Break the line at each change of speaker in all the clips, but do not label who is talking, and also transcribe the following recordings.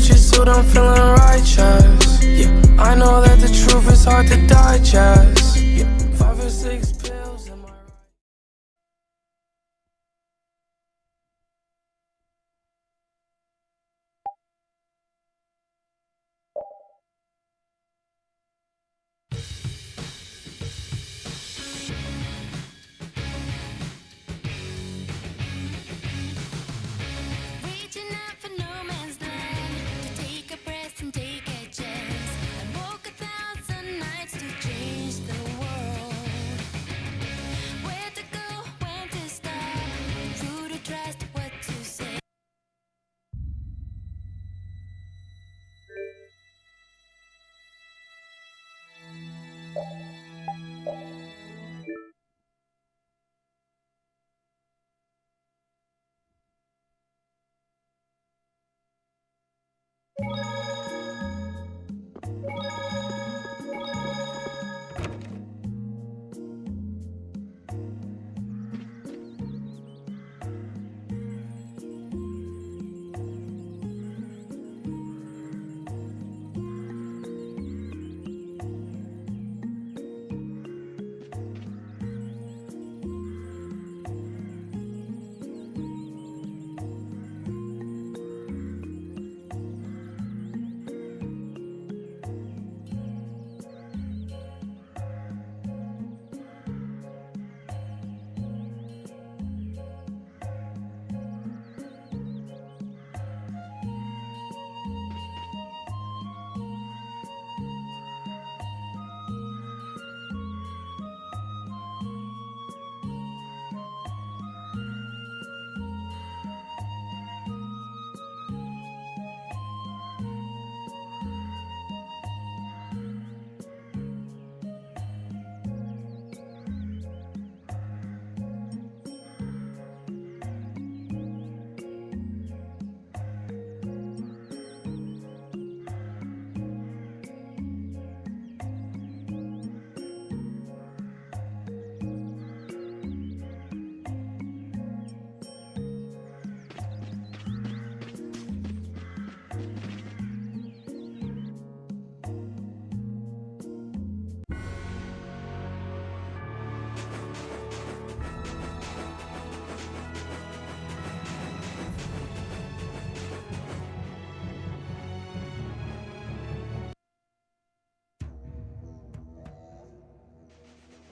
Gucci suit, I'm feeling righteous. Yeah, I know that the truth is hard to digest. Yeah, 5 or 6 pills in my right.
Reaching out for no man's land, to take a breath and take a chance, and walk 1,000 nights to change the world. Where to go, when to stop, who to trust, what to say.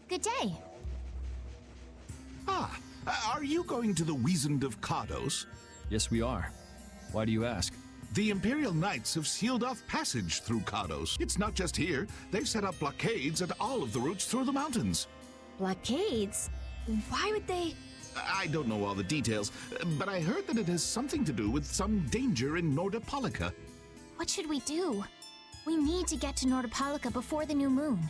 Good day.
Are you going to the Wiesent of Cardos?
Yes, we are. Why do you ask?
The Imperial Knights have sealed off passage through Cardos. It's not just here. They've set up blockades at all of the routes through the mountains.
Blockades? Why would they?
I don't know all the details, but I heard that it has something to do with some danger in Nordopolica.
What should we do? We need to get to Nordopolica before the new moon.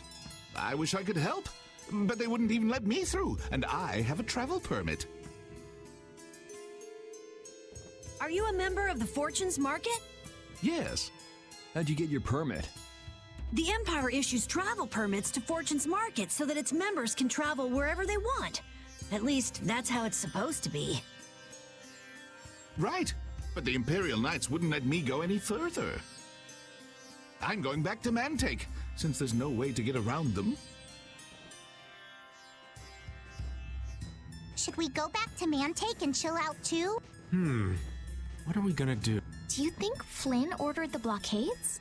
I wish I could help, but they wouldn't even let me through, and I have a travel permit.
Are you a member of the Fortunes Market?
Yes.
How'd you get your permit?
The Empire issues travel permits to Fortunes Market so that its members can travel wherever they want. At least, that's how it's supposed to be.
Right, but the Imperial Knights wouldn't let me go any further. I'm going back to Mantake, since there's no way to get around them.
Should we go back to Mantake and chill out too?
What are we gonna do?
Do you think Flynn ordered the blockades?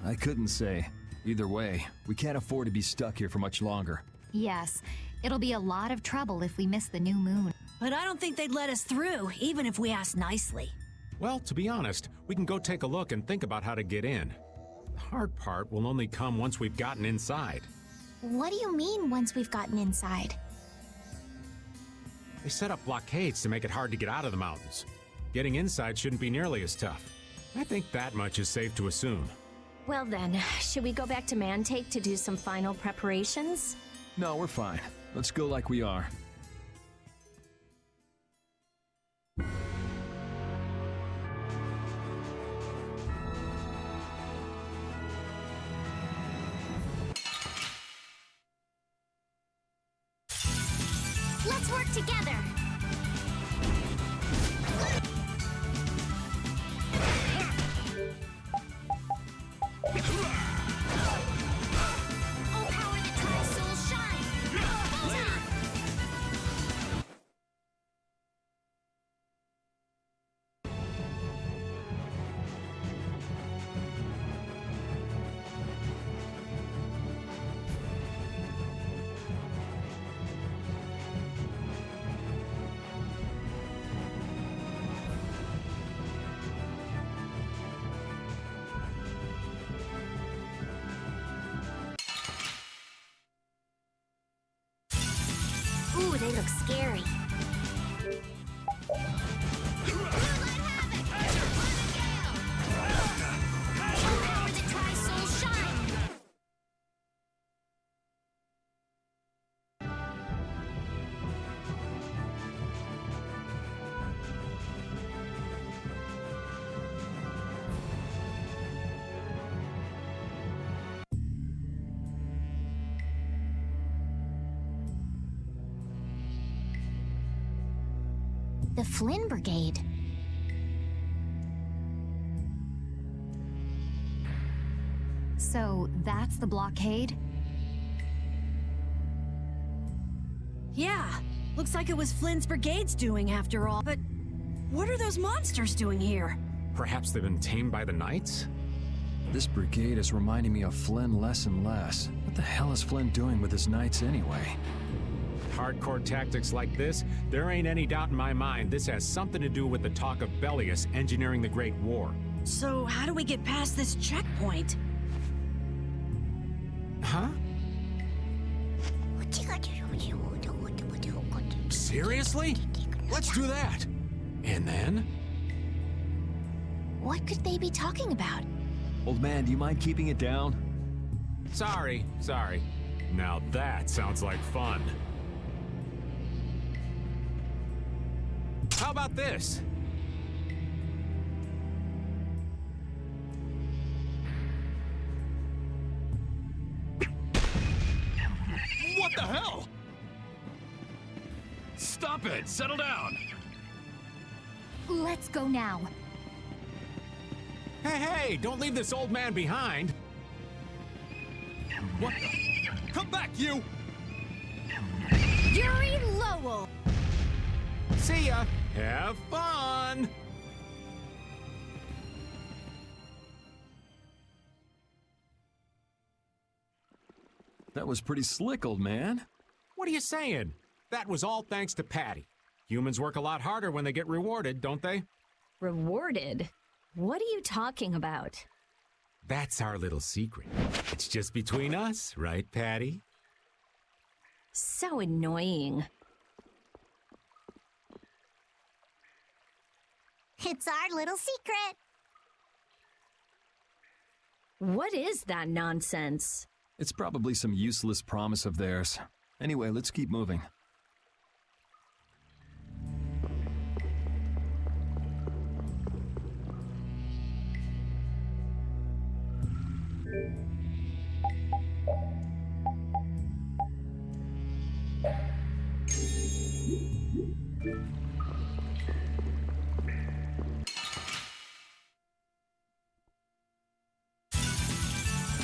I couldn't say. Either way, we can't afford to be stuck here for much longer.
Yes. It'll be a lot of trouble if we miss the new moon.
But I don't think they'd let us through, even if we asked nicely.
Well, to be honest, we can go take a look and think about how to get in. The hard part will only come once we've gotten inside.
What do you mean once we've gotten inside?
They set up blockades to make it hard to get out of the mountains. Getting inside shouldn't be nearly as tough. I think that much is safe to assume.
Well then, should we go back to Mantake to do some final preparations?
No, we're fine. Let's go like we are.
Let's work together. they look scary. Power the Tri-Soul shine!
The Flynn Brigade. So that's the blockade?
Yeah, looks like it was Flynn's brigade's doing after all. But what are those monsters doing here?
Perhaps they've been tamed by the Knights?
This brigade is reminding me of Flynn less and less. What the hell is Flynn doing with his knights anyway?
Hardcore tactics like this, there ain't any doubt in my mind this has something to do with the talk of Bellius engineering the Great War.
So how do we get past this checkpoint?
Huh? Seriously? Let's do that. And then?
What could they be talking about?
Old man, do you mind keeping it down?
Sorry. Now that sounds like fun. How about this?
What the hell? Stop it! Settle down!
Let's go now.
Hey, don't leave this old man behind.
What the? Come back, you!
Yuri Lowell!
See ya. Have fun.
That was pretty slick, old man.
What are you saying? That was all thanks to Patty. Humans work a lot harder when they get rewarded, don't they?
Rewarded? What are you talking about?
That's our little secret. It's just between us, right, Patty?
So annoying.
It's our little secret.
What is that nonsense?
It's probably some useless promise of theirs. Anyway, let's keep moving.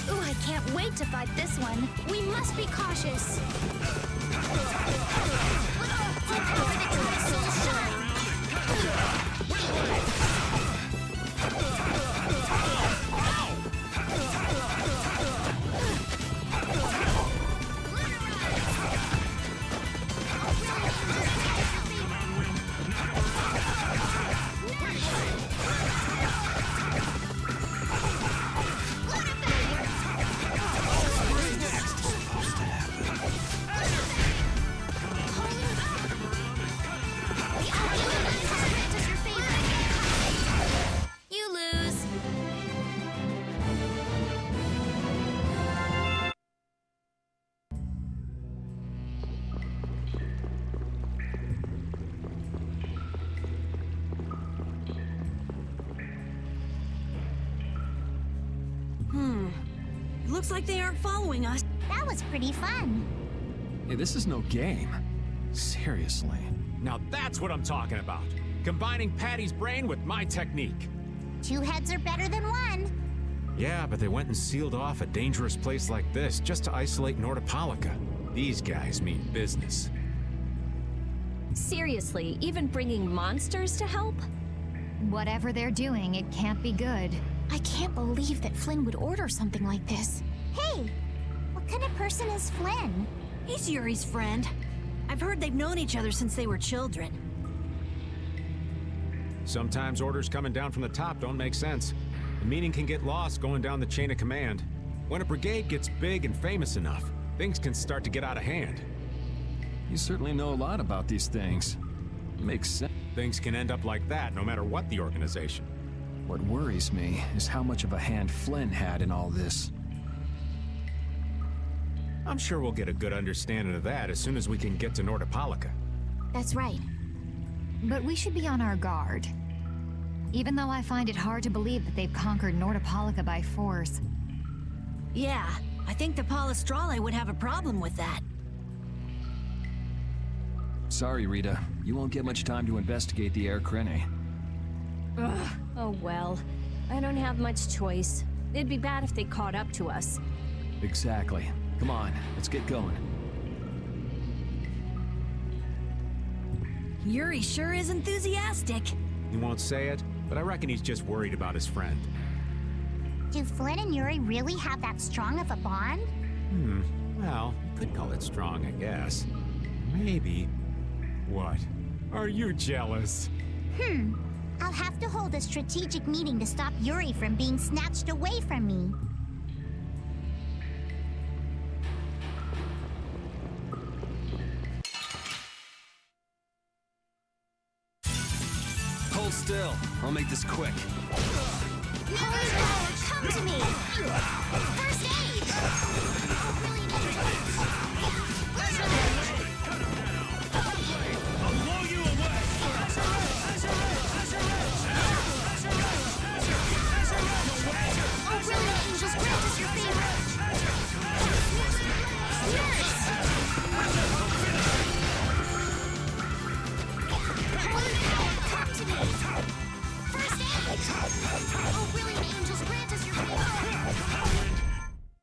Ooh, I can't wait to fight this one. We must be cautious.
Take over the Tri-Soul shine!
You lose.
Looks like they aren't following us.
That was pretty fun.
Hey, this is no game. Seriously.
Now that's what I'm talking about. Combining Patty's brain with my technique.
2 heads are better than 1.
Yeah, but they went and sealed off a dangerous place like this just to isolate Nordopolica. These guys mean business.
Seriously, even bringing monsters to help?
Whatever they're doing, it can't be good. I can't believe that Flynn would order something like this.
Hey, what kind of person is Flynn?
He's Yuri's friend. I've heard they've known each other since they were children.
Sometimes orders coming down from the top don't make sense. The meaning can get lost going down the chain of command. When a brigade gets big and famous enough, things can start to get out of hand.
You certainly know a lot about these things. Makes sense.
Things can end up like that no matter what the organization.
What worries me is how much of a hand Flynn had in all this.
I'm sure we'll get a good understanding of that as soon as we can get to Nordopolica.
That's right. But we should be on our guard. Even though I find it hard to believe that they've conquered Nordopolica by force.
Yeah, I think the Palestrale would have a problem with that.
Sorry, Rita. You won't get much time to investigate the Air Krene.
Ugh, oh well. I don't have much choice. It'd be bad if they caught up to us.
Exactly. Come on, let's get going.
Yuri sure is enthusiastic.
He won't say it, but I reckon he's just worried about his friend.
Do Flynn and Yuri really have that strong of a bond?
Well, you could call it strong, I guess. Maybe. What? Are you jealous?
I'll have to hold a strategic meeting to stop Yuri from being snatched away from me.
Hold still. I'll make this quick.
Holy power, come to me! First aid! Oh, really need Oh, really, Angel's grant is your favorite! Nurse! Holy power, come to me! First aid! Oh, really, Angel's grant is your favorite!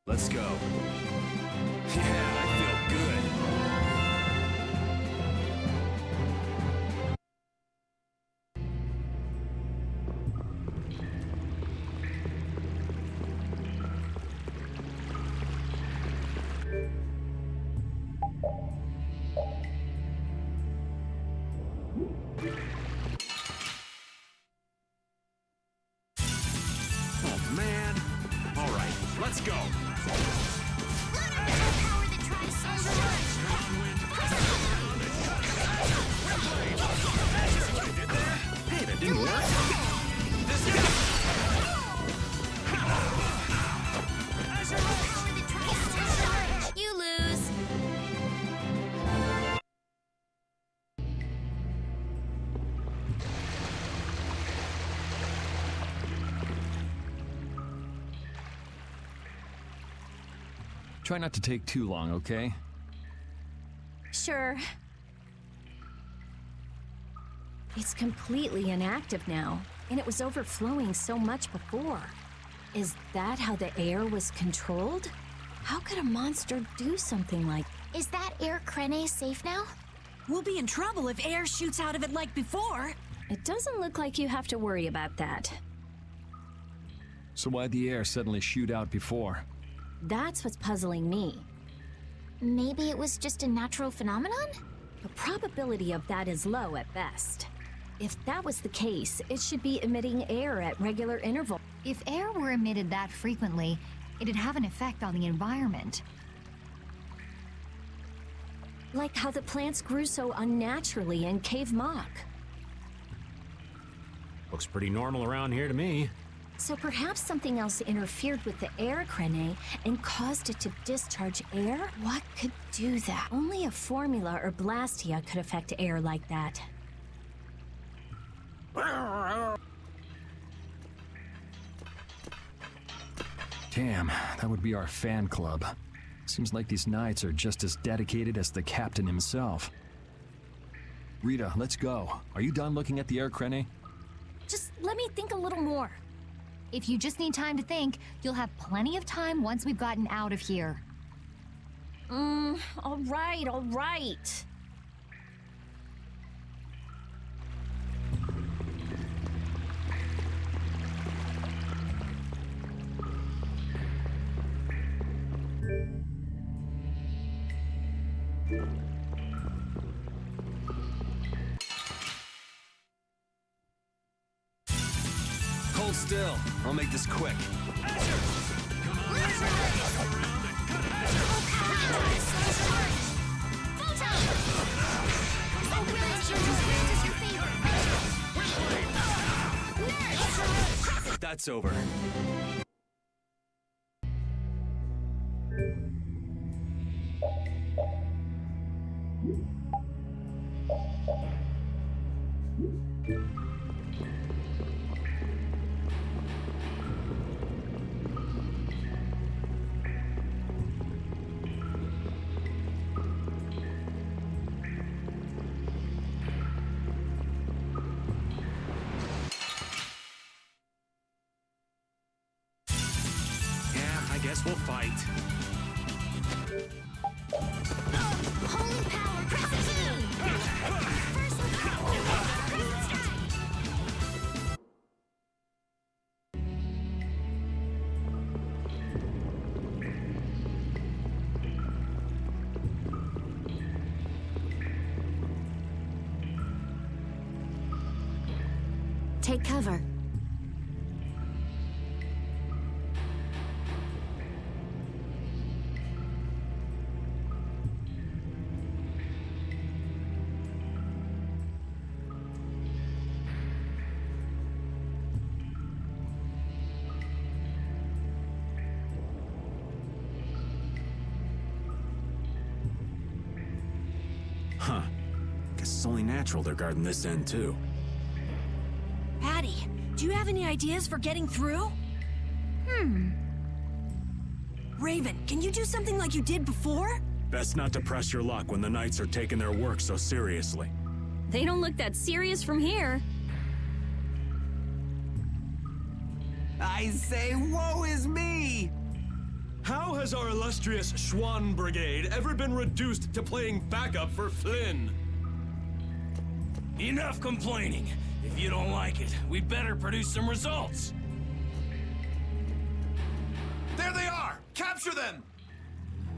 Let's go. Yeah, I feel good.
Oh, man. All right, let's go.
Power that tries so
Hey, that didn't work.
You lose.
Try not to take too long, okay?
Sure. It's completely inactive now, and it was overflowing so much before. Is that how the air was controlled? How could a monster do something like...
Is that Air Krene safe now?
We'll be in trouble if air shoots out of it like before.
It doesn't look like you have to worry about that.
So why'd the air suddenly shoot out before?
That's what's puzzling me.
Maybe it was just a natural phenomenon?
The probability of that is low at best. If that was the case, it should be emitting air at regular intervals.
If air were emitted that frequently, it'd have an effect on the environment.
Like how the plants grew so unnaturally in Cave Mock.
Looks pretty normal around here to me.
So perhaps something else interfered with the air Krene and caused it to discharge air? What could do that? Only a formula or blastia could affect air like that.
Damn, that would be our fan club. Seems like these knights are just as dedicated as the captain himself. Rita, let's go. Are you done looking at the Air Krene?
Just let me think a little more.
If you just need time to think, you'll have plenty of time once we've gotten out of here.
All right.
Hold still. I'll make this quick. that's over.
Guess we'll fight.
Holy power, press T! First press strike!
Take cover.
Huh. Guess it's only natural they're guarding this end, too.
Patty, do you have any ideas for getting through? Raven, can you do something like you did before?
Best not to press your luck when the Knights are taking their work so seriously.
They don't look that serious from here.
I say, woe is me!
How has our illustrious Schwann Brigade ever been reduced to playing backup for Flynn?
Enough complaining. If you don't like it, we better produce some results. There they are! Capture them!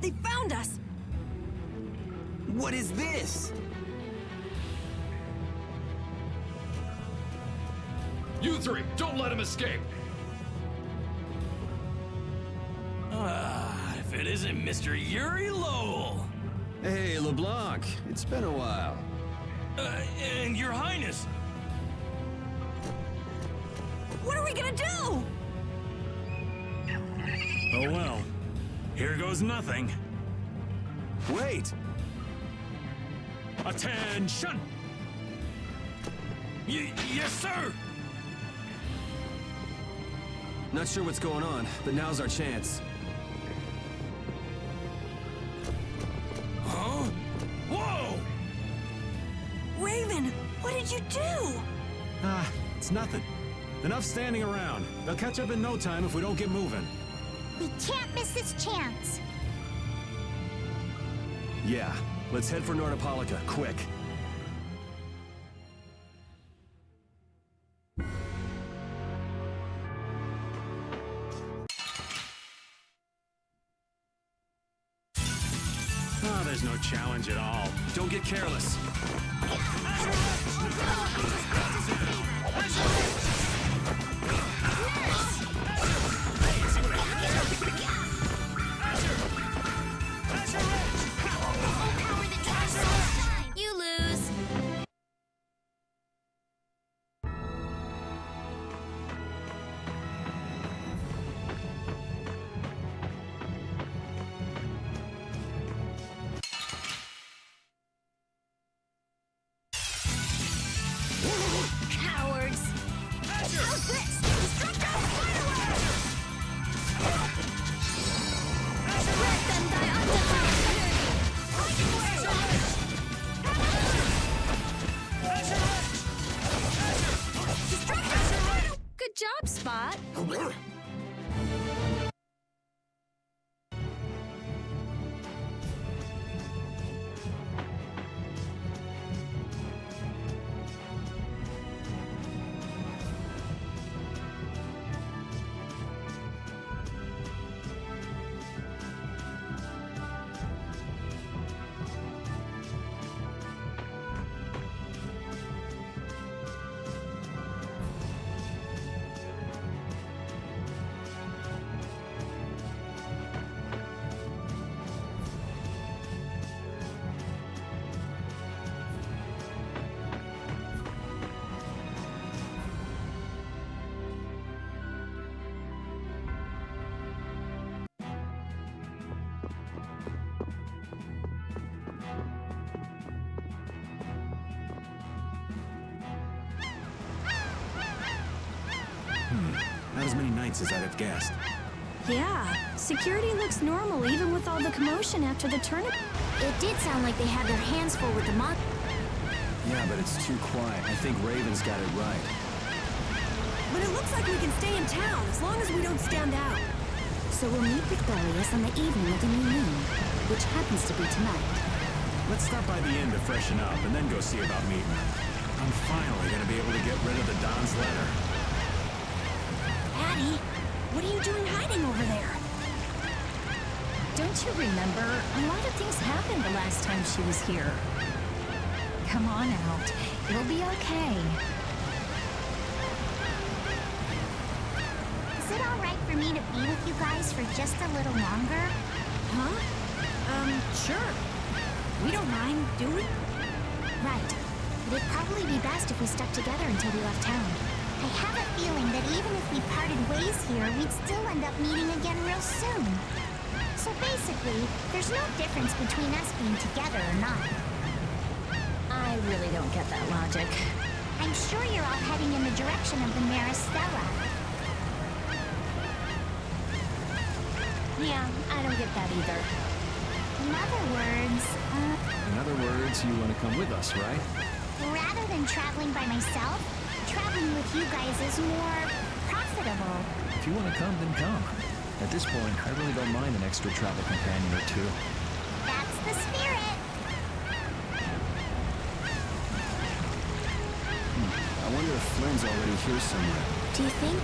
They found us!
What is this?
You three, don't let him escape!
If it isn't Mr. Yuri Lowell!
Hey, LeBlanc, it's been a while.
And Your Highness!
What are we gonna do?
Oh well. Here goes nothing.
Wait!
Attention!
Yes, sir!
Not sure what's going on, but now's our chance.
Huh? Whoa!
Raven, what did you do?
Ah, it's nothing. Enough standing around. They'll catch up in no time if we don't get moving.
We can't miss this chance.
Yeah, let's head for Nordopolica, quick.
Ah, there's no challenge at all.
Don't get careless.
You lose. Cowards.
many knights as I'd have guessed.
Yeah, security looks normal even with all the commotion after the tournament.
It did sound like they had their hands full with the mon.
Yeah, but it's too quiet. I think Raven's got it right.
But it looks like we can stay in town as long as we don't stand out.
So we'll meet with Bellius on the evening of the new moon, which happens to be tonight.
Let's stop by the inn to freshen up and then go see about meeting her. I'm finally gonna be able to get rid of the Don's letter.
Addie, what are you doing hiding over there?
Don't you remember? A lot of things happened the last time she was here.
Come on out. It'll be okay.
Is it all right for me to be with you guys for just a little longer?
Huh? Sure. We don't mind, do we?
Right. But it'd probably be best if we stuck together until we left town. I have a feeling that even if we parted ways here, we'd still end up meeting again real soon. So basically, there's no difference between us being together or not.
I really don't get that logic.
I'm sure you're all heading in the direction of the Maristella.
Yeah, I don't get that either.
In
In other words, you want to come with us, right?
rather than traveling by myself, traveling with you guys is more profitable.
If you want to come, then come. At this point, I really don't mind an extra travel companion or two.
That's the spirit.
I wonder if Flynn's already here somewhere.
Do you think?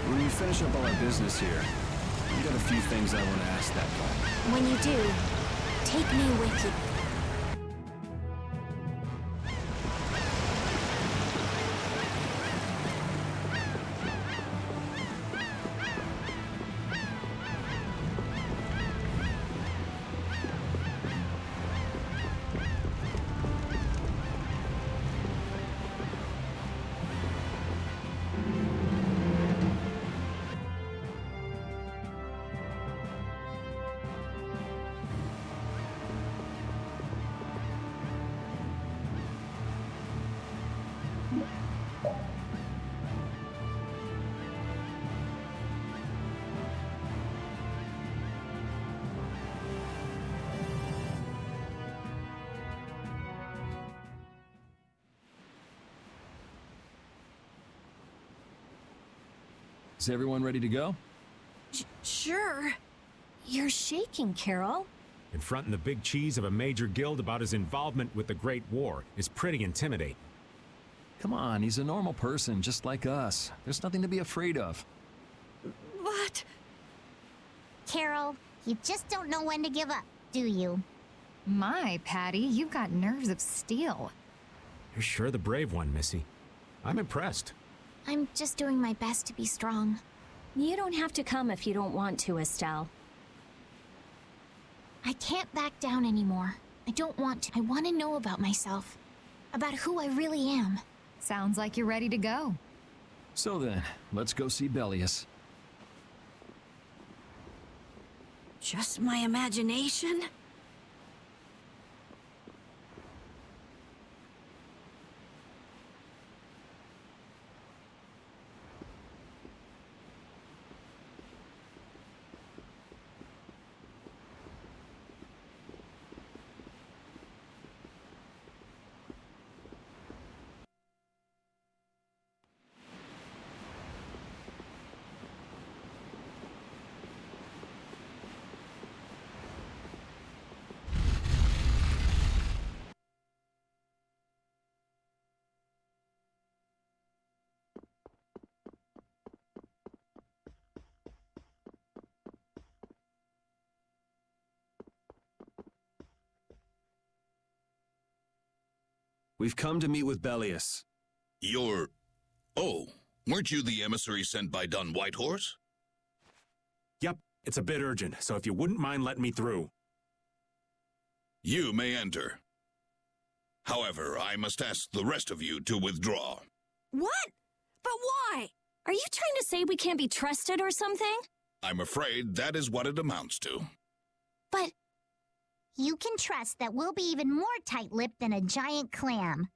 When we finish up all our business here, I've got a few things I want to ask that guy.
When you do, take me with you.
Is everyone ready to go?
Sure.
You're shaking, Carol.
Confronting the big cheese of a major guild about his involvement with the Great War is pretty intimidating.
Come on, he's a normal person, just like us. There's nothing to be afraid of.
What?
Carol, you just don't know when to give up, do you?
My, Patty, you've got nerves of steel.
You're sure the brave one, Missy. I'm impressed.
I'm just doing my best to be strong.
You don't have to come if you don't want to, Estelle.
I can't back down anymore. I don't want to. I want to know about myself. About who I really am.
Sounds like you're ready to go.
So then, let's go see Bellius.
Just my imagination?
We've come to meet with Bellius.
You're... Oh, weren't you the emissary sent by Don Whitehorse?
Yep, it's a bit urgent, so if you wouldn't mind letting me through.
You may enter. However, I must ask the rest of you to withdraw.
What? But why?
Are you trying to say we can't be trusted or something?
I'm afraid that is what it amounts to.
But you can trust that we'll be even more tight-lipped than a giant clam.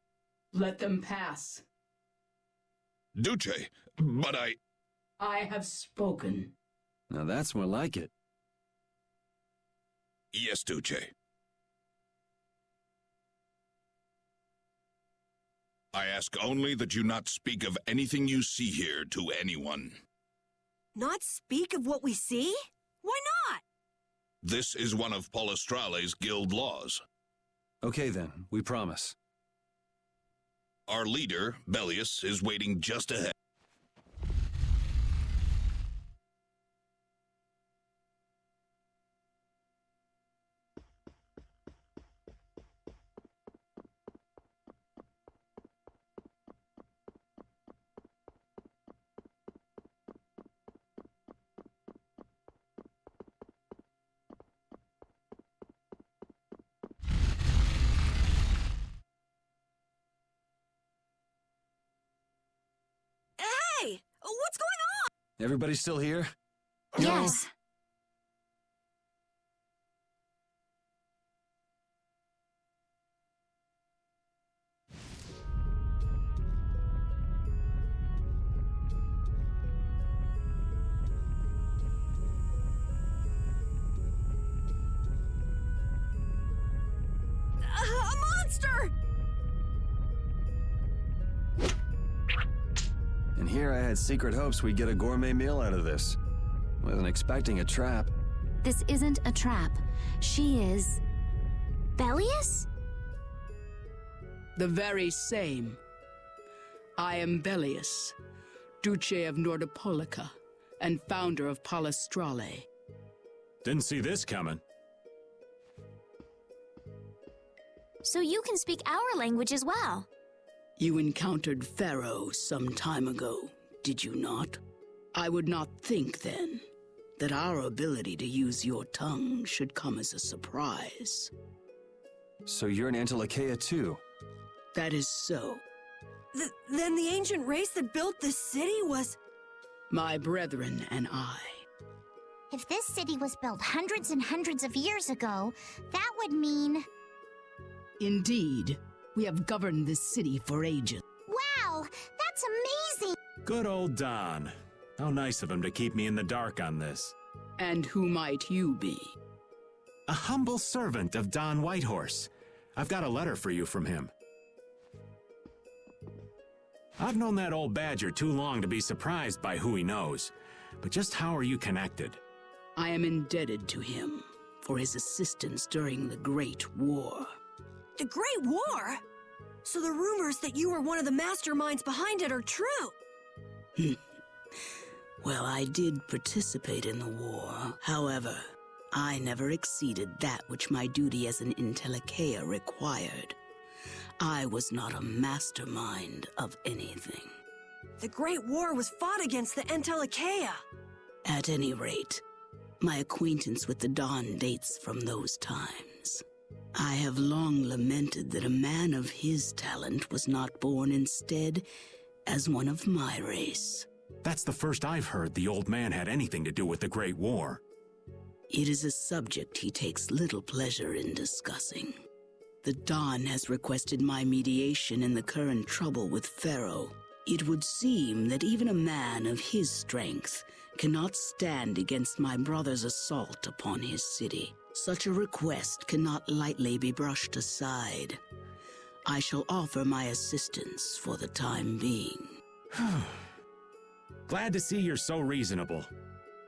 Let them pass.
Duce, but
I have spoken.
Now that's more like it.
Yes, Duce. I ask only that you not speak of anything you see here to anyone.
Not speak of what we see? Why not?
This is one of Palestrale's guild laws.
Okay then, we promise.
Our leader, Bellius, is waiting just ahead.
Hey! What's going on?
Everybody still here?
Yes.
A monster!
And here I had secret hopes we'd get a gourmet meal out of this. Wasn't expecting a trap.
This isn't a trap. She is... Bellius?
The very same. I am Bellius, Duce of Nordopolica, and founder of Palestrale.
Didn't see this coming.
So you can speak our language as well.
You encountered Pharaoh some time ago, did you not? I would not think then that our ability to use your tongue should come as a surprise.
So you're an Antilocheia too?
That is so.
Then the ancient race that built this city was...
My brethren and I.
If this city was built hundreds and hundreds of years ago, that would mean...
Indeed, we have governed this city for ages.
Wow, that's amazing!
Good old Don. How nice of him to keep me in the dark on this.
And who might you be?
A humble servant of Don Whitehorse. I've got a letter for you from him. I've known that old badger too long to be surprised by who he knows. But just how are you connected?
I am indebted to him for his assistance during the Great War.
The Great War? So the rumors that you were one of the masterminds behind it are true?
Well, I did participate in the war. However, I never exceeded that which my duty as an Antilocheia required. I was not a mastermind of anything.
The Great War was fought against the Antilocheia.
At any rate, my acquaintance with the Don dates from those times. I have long lamented that a man of his talent was not born instead as one of my race.
That's the first I've heard the old man had anything to do with the Great War.
It is a subject he takes little pleasure in discussing. The Don has requested my mediation in the current trouble with Pharaoh. It would seem that even a man of his strength cannot stand against my brother's assault upon his city. Such a request cannot lightly be brushed aside. I shall offer my assistance for the time being.
Glad to see you're so reasonable.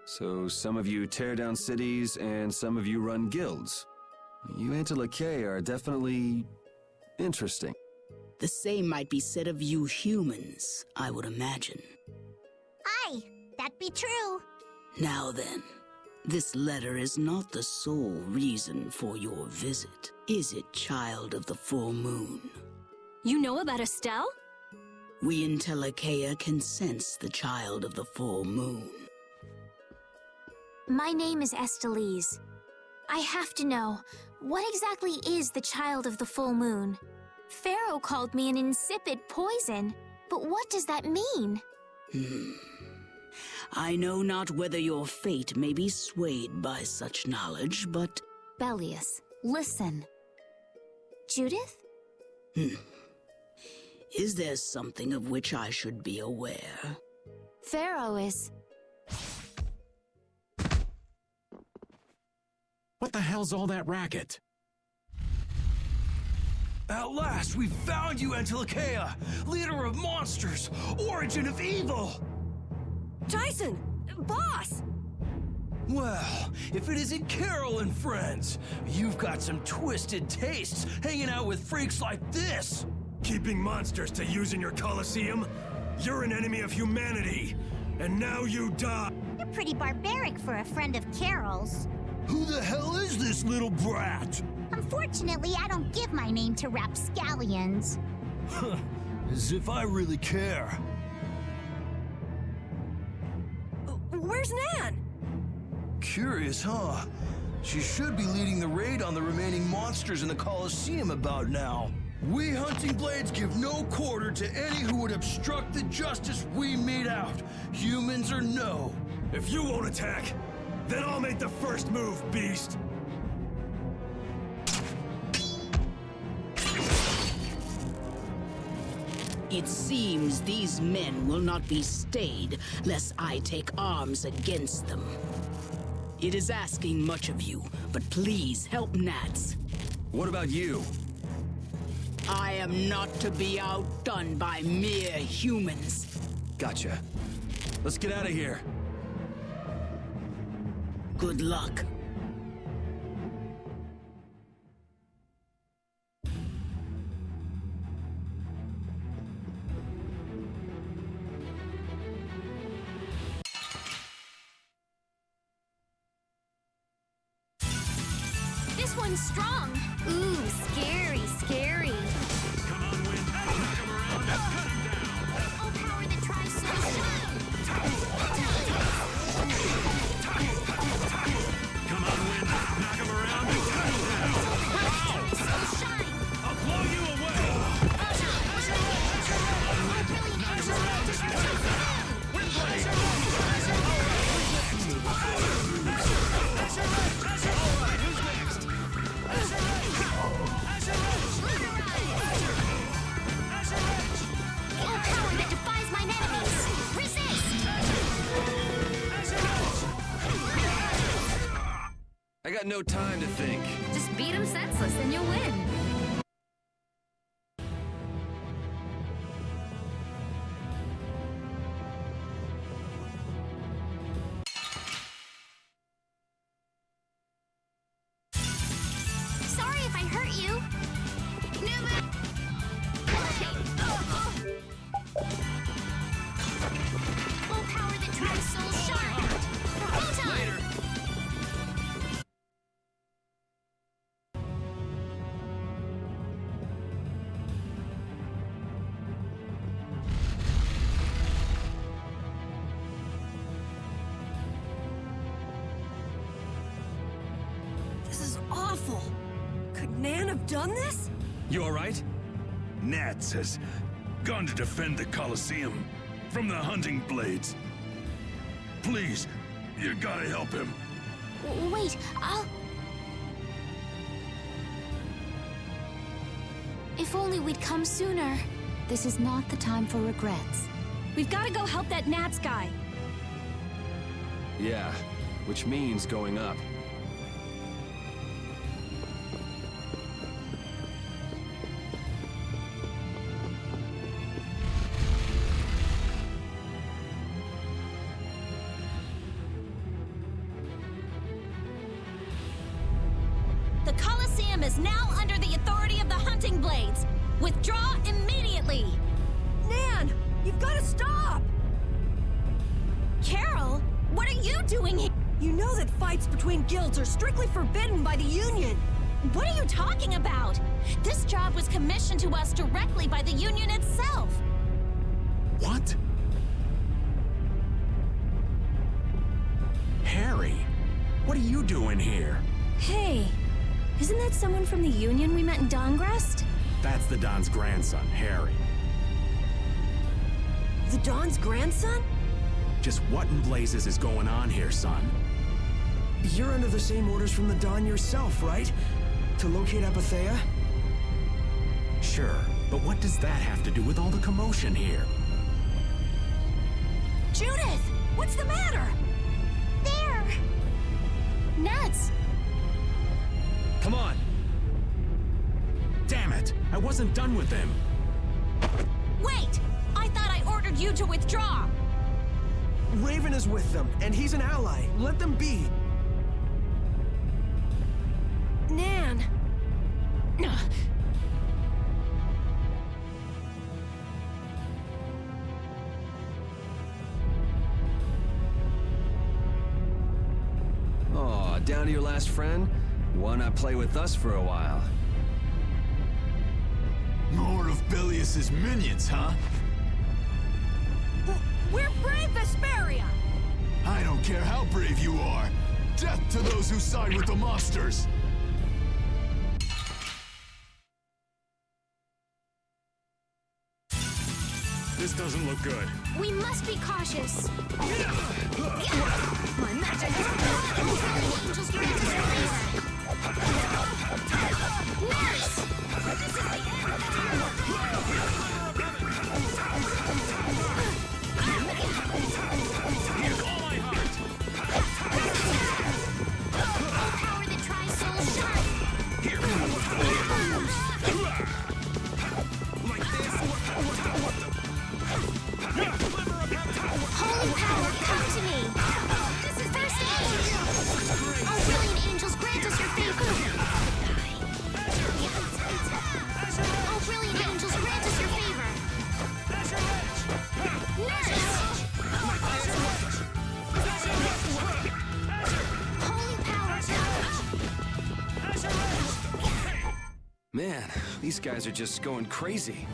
So some of you tear down cities and some of you run guilds. You Antilocheia are definitely interesting.
The same might be said of you humans, I would imagine.
Aye, that be true.
Now then, this letter is not the sole reason for your visit, is it, child of the full moon?
You know about Estelle?
We Antilocheia can sense the child of the full moon.
My name is Estelise. I have to know, what exactly is the child of the full moon? Pharaoh called me an insipid poison, but what does that mean?
I know not whether your fate may be swayed by such knowledge, but...
Bellius, listen. Judith?
Is there something of which I should be aware?
Pharaoh is
What the hell's all that racket?
At last, we found you, Angelica, leader of monsters, origin of evil!
Tyson! Boss!
Well, if it isn't Carol and friends, you've got some twisted tastes hanging out with freaks like this!
Keeping monsters to use in your Colosseum? You're an enemy of humanity, and now you die!
You're pretty barbaric for a friend of Carol's.
Who the hell is this little brat?
Unfortunately, I don't give my name to rapscallions.
As if I really care.
Where's Nan?
Curious, huh? She should be leading the raid on the remaining monsters in the Colosseum about now. We Hunting Blades give no quarter to any who would obstruct the justice we mete out, humans or no.
If you won't attack, then I'll make the first move, beast!
It seems these men will not be stayed, lest I take arms against them. It is asking much of you, but please help Nats.
What about you?
I am not to be outdone by mere humans.
Gotcha. Let's get out of here.
Good luck.
This one's strong. Ooh, scary, scary.
Come on, Wind. Knock him around and cut him down.
Oh, power that tries so soon.
Come on, Wind. Knock him around and cut him down.
So shine.
I'll blow you away.
I got no time to think.
Just beat him senseless and you'll win.
Sorry if I hurt you. Full power that tries soul shine. Photon!
This is awful. Could Nan have done this?
You alright?
Nats has gone to defend the Colosseum from the Hunting Blades. Please, you gotta help him.
Wait, I'll...
If only we'd come sooner. This is not the time for regrets.
We've got to go help that Nats guy.
Yeah, which means going up.
The Colosseum is now under the authority of the Hunting Blades. Withdraw immediately. Nan, you've got to stop. Carol, what are you doing here? You know that fights between guilds are strictly forbidden by the Union. What are you talking about? This job was commissioned to us directly by the Union itself.
What? Harry, what are you doing here?
Hey, isn't that someone from the Union we met in Dongrest?
That's the Don's grandson, Harry.
The Don's grandson?
Just what in blazes is going on here, son?
You're under the same orders from the Don yourself, right? To locate Apathea?
Sure, but what does that have to do with all the commotion here?
Judith, what's the matter?
There!
Nuts!
Come on! Damn it! I wasn't done with them!
Wait! I thought I ordered you to withdraw!
Raven is with them, and he's an ally. Let them be.
Nan!
Oh, down to your last friend? Why not play with us for a while?
More of Bellius's minions, huh?
We're brave, Vesperia!
I don't care how brave you are. Death to those who side with the monsters!
This doesn't look good.
We must be cautious.
My magic angels grant us your favor. Nurse! This is the end!
All my heart!
Oh, power that tries soul shine. Holy power, come to me. This is first aid. Oh, brilliant angels, grant us your favor. Oh, brilliant angels, grant us your favor. Nurse! Holy power, come.
Man, these guys are just going crazy.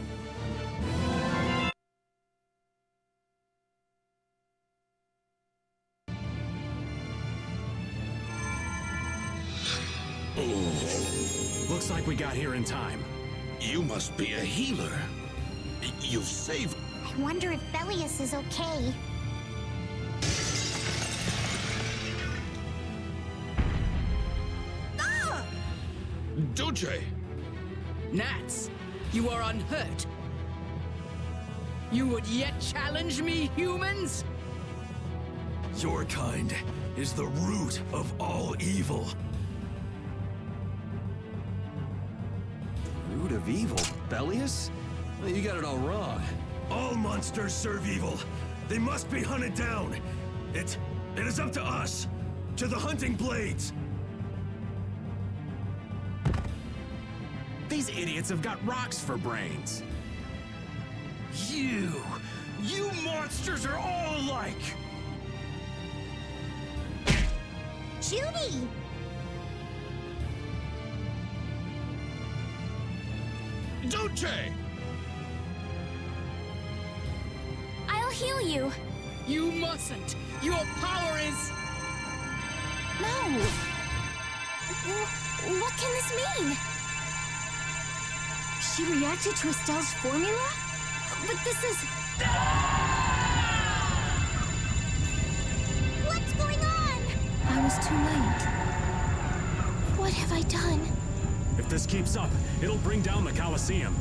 Looks like we got here in time.
You must be a healer. You've saved...
I wonder if Bellius is okay.
Duce!
Gnats, you are unhurt. You would yet challenge me, humans?
Your kind is the root of all evil.
Root of evil? Bellius? Well, you got it all wrong.
All monsters serve evil. They must be hunted down. It is up to us. To the hunting blades.
These idiots have got rocks for brains.
You monsters are all alike.
Judy!
Duce!
I'll heal you.
You mustn't. Your power is...
No. What can this mean? She reacted to Estelle's formula? But this is... What's going on? I was too late. What have I done?
If this keeps up, it'll bring down the Colosseum.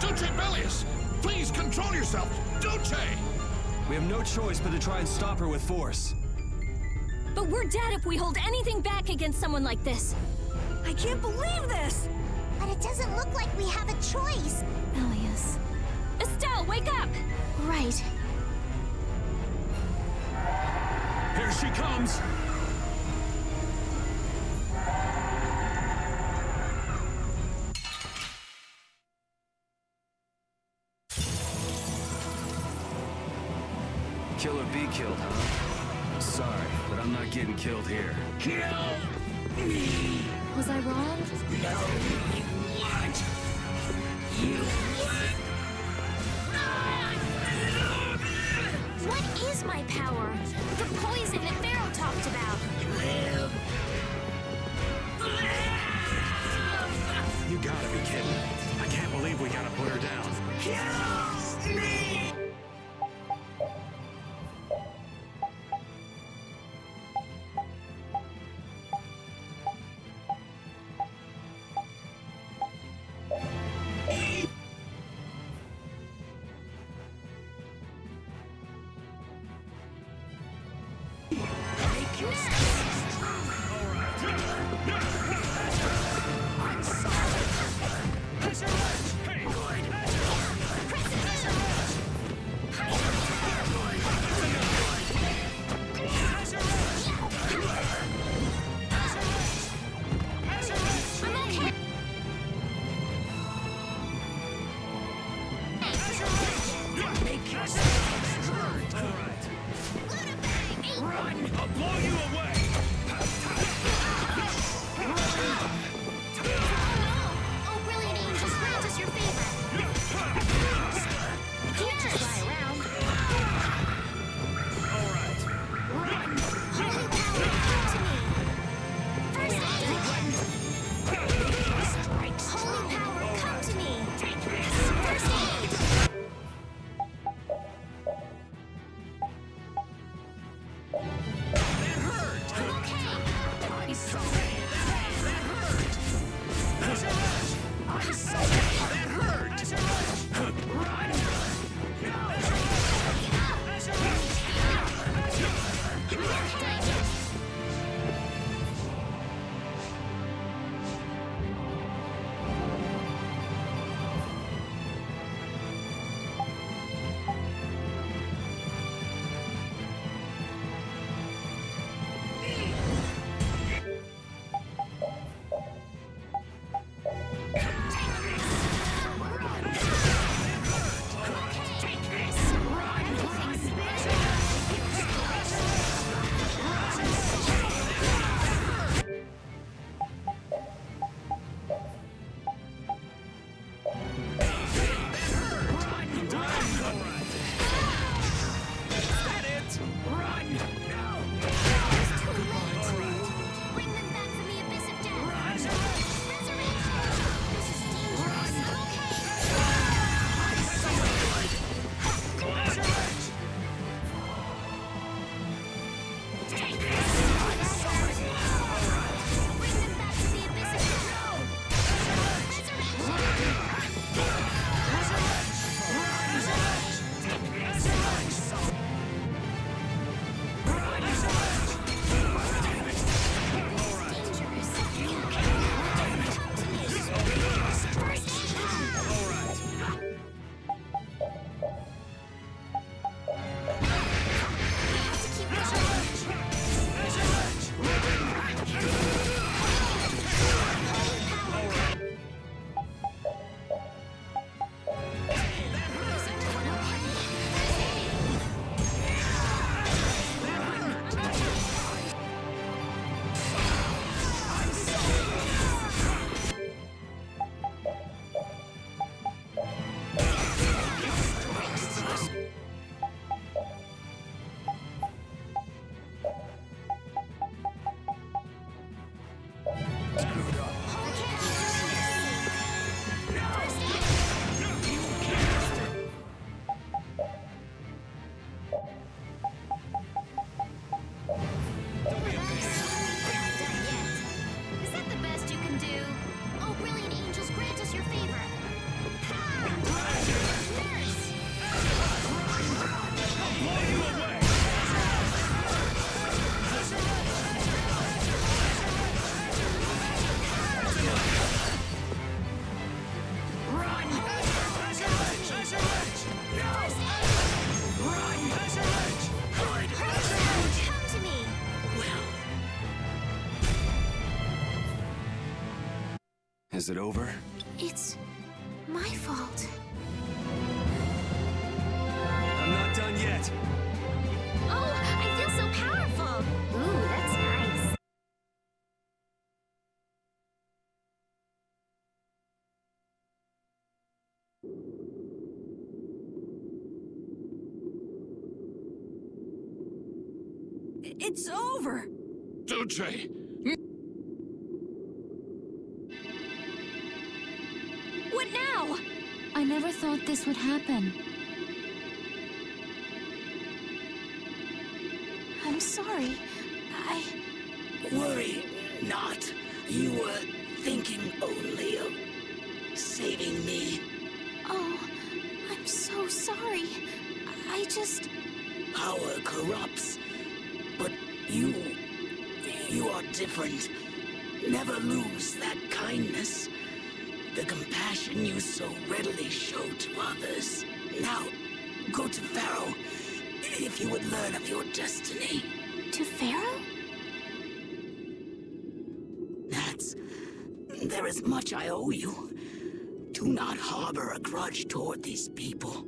Duce Bellius! Please control yourself! Duce!
We have no choice but to try and stop her with force.
But we're dead if we hold anything back against someone like this. I can't believe this!
But it doesn't look like we have a choice.
Bellius. Estelle, wake up!
Right.
Here she comes!
Kill or be killed, huh? Sorry, but I'm not getting killed here.
Kill me!
Was I wrong?
No, you what? You what?
What is my power? The poison that Pharaoh talked about.
Live!
You gotta be kidding. I can't believe we gotta put her down.
Kill me!
Oh, brilliant angels, grant us your favor. Can't just fly around. Holy power, come to me. First aid. Holy power, come to me. First aid.
Is it over?
It's my fault.
I'm not done yet.
Oh, I feel so powerful. Ooh, that's nice.
It's over.
Dulce!
What now?
I never thought this would happen.
I'm sorry.
Worry not. You were thinking only of saving me.
Oh, I'm so sorry. I just...
Power corrupts, but you You are different. Never lose that kindness. The compassion you so readily show to others. Now, go to Pharaoh, if you would learn of your destiny.
To Pharaoh?
Nats, there is much I owe you. Do not harbor a grudge toward these people.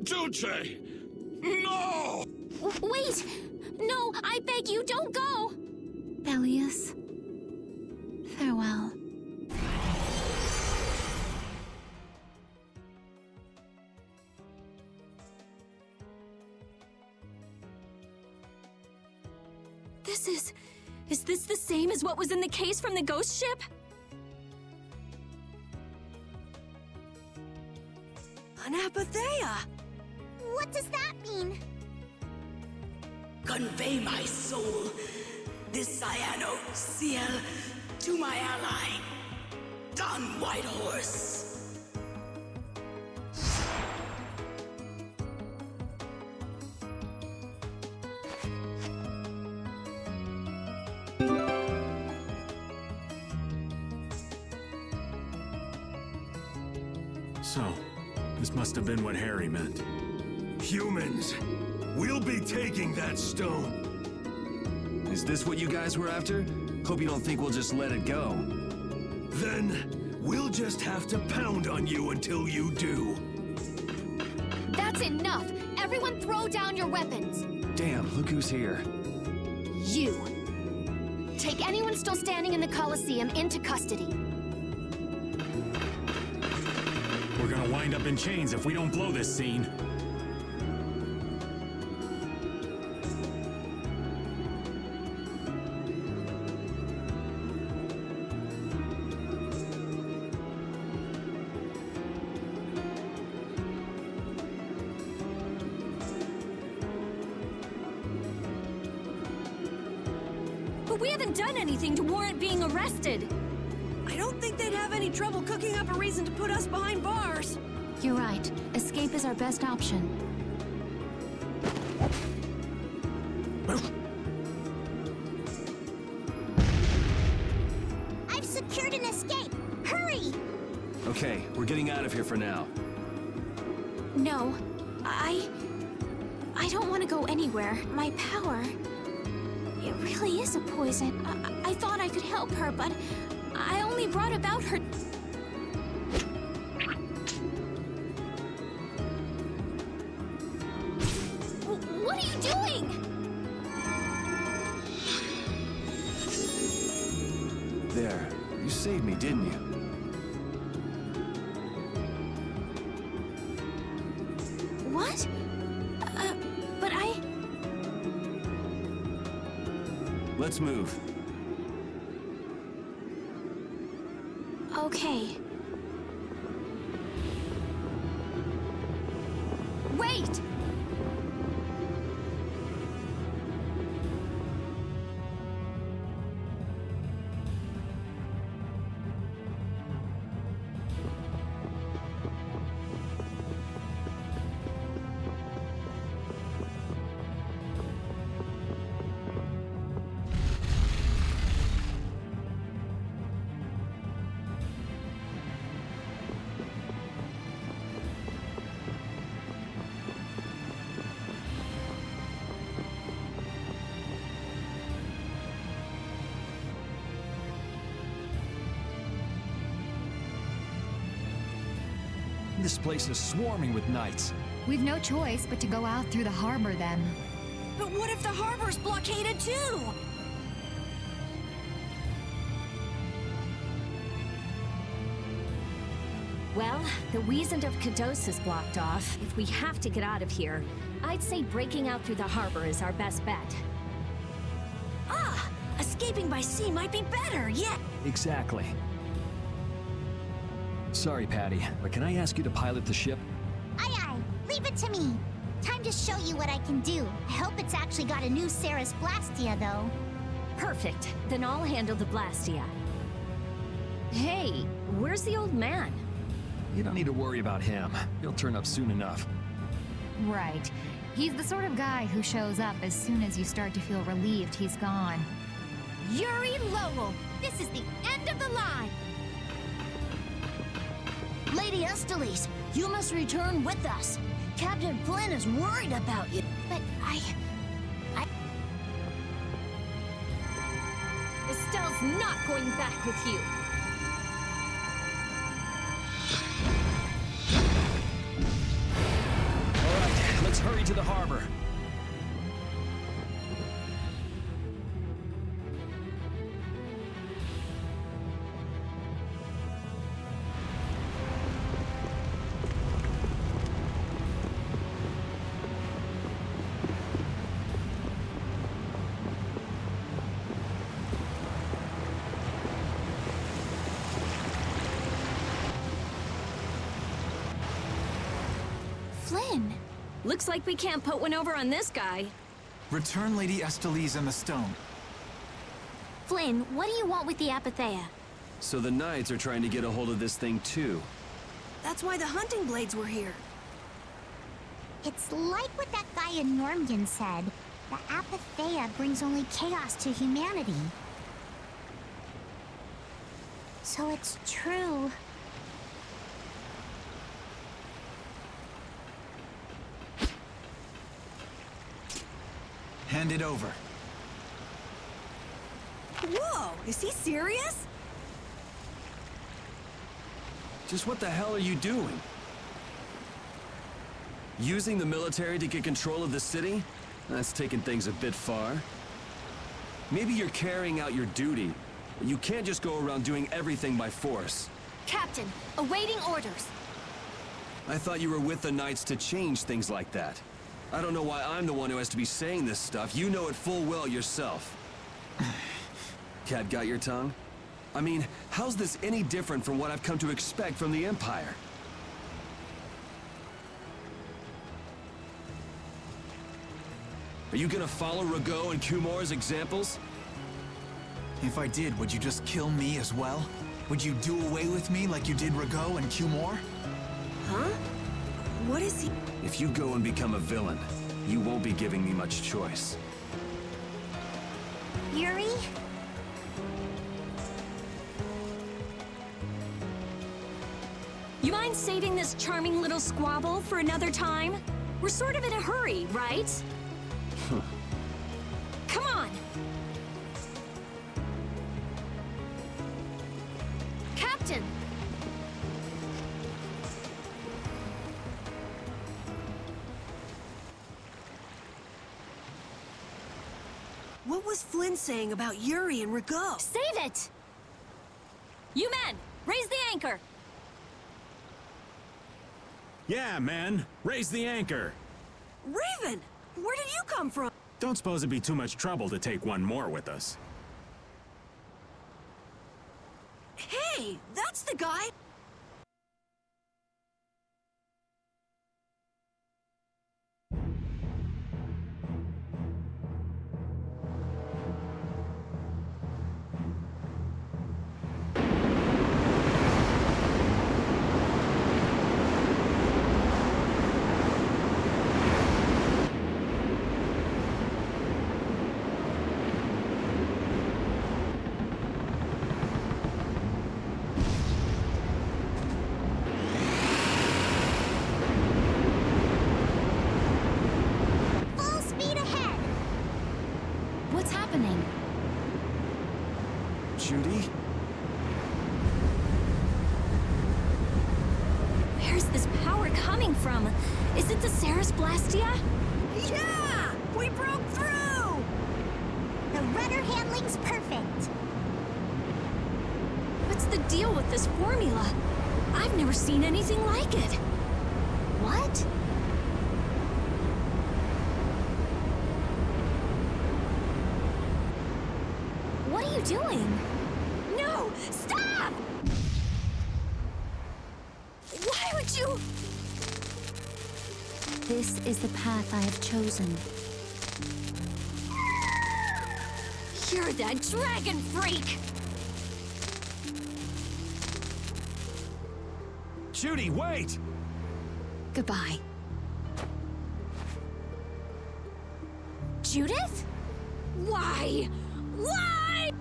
Dulce! No!
Wait! No, I beg you, don't go!
Bellius. Farewell.
Is this the same as what was in the case from the ghost ship? An apatheia!
What does that mean?
Convey my soul, this cyano seal, to my ally, Don Whitehorse.
So, this must have been what Harry meant.
Humans, we'll be taking that stone.
Is this what you guys were after? Hope you don't think we'll just let it go.
Then, we'll just have to pound on you until you do.
That's enough! Everyone throw down your weapons!
Damn, look who's here.
You! Take anyone still standing in the Colosseum into custody.
We're gonna wind up in chains if we don't blow this scene.
But we haven't done anything to warrant being arrested!
I don't think they'd have any trouble cooking up a reason to put us behind bars.
You're right. Escape is our best option.
I've secured an escape. Hurry!
Okay, we're getting out of here for now.
No, I don't want to go anywhere. My power, it really is a poison. I thought I could help her, but I only brought about her... What are you doing?
There, you saved me, didn't you?
What? But I...
Let's move.
Okay. Wait!
This place is swarming with knights.
We've no choice but to go out through the harbor then.
But what if the harbor's blockaded too?
Well, the Wiesent of Kados is blocked off. If we have to get out of here, I'd say breaking out through the harbor is our best bet.
Ah! Escaping by sea might be better, yeah!
Exactly. Sorry, Patty, but can I ask you to pilot the ship?
Aye aye, leave it to me. Time to show you what I can do. I hope it's actually got a new Ceres Blastia, though.
Perfect. Then I'll handle the Blastia. Hey, where's the old man?
You don't need to worry about him. He'll turn up soon enough.
Right. He's the sort of guy who shows up as soon as you start to feel relieved he's gone.
Yuri Lowell, this is the end of the line.
Lady Estellise, you must return with us. Captain Flynn is worried about you.
But
Estelle's not going back with you.
All right, let's hurry to the harbor.
Flynn!
Looks like we can't put one over on this guy.
Return Lady Estellise and the stone.
Flynn, what do you want with the Apatheia?
So the Knights are trying to get a hold of this thing too.
That's why the hunting blades were here.
it's like what that guy in Normgan said. The Apatheia brings only chaos to humanity. So it's true.
Hand it over.
Whoa, is he serious?
Just what the hell are you doing? Using the military to get control of the city? That's taking things a bit far. Maybe you're carrying out your duty, but you can't just go around doing everything by force.
Captain, awaiting orders.
I thought you were with the Knights to change things like that. I don't know why I'm the one who has to be saying this stuff. You know it full well yourself. Cat got your tongue? I mean, how's this any different from what I've come to expect from the Empire? Are you gonna follow Rago and Kumor's examples?
If I did, would you just kill me as well? Would you do away with me like you did Rago and Kumor?
Huh? What is he?
If you go and become a villain, you won't be giving me much choice.
Yuri?
You mind saving this charming little squabble for another time? We're sort of in a hurry, right? Come on!
Captain!
What was Flynn saying about Yuri and Rago?
Save it!
You men, raise the anchor!
Yeah, man. Raise the anchor.
Raven! Where did you come from?
Don't suppose it'd be too much trouble to take one more with us.
Hey, that's the guy!
Full speed ahead!
What's happening?
Judy?
Where's this power coming from? Is it the Ceres Blastia?
Yeah! We broke through!
The rudder handling's perfect.
What's the deal with this formula? I've never seen anything like it.
What? What are you doing?
No! Stop! Why would you...
This is the path I have chosen.
You're that dragon freak!
Judy, wait!
Goodbye. Judith?
Why? Why?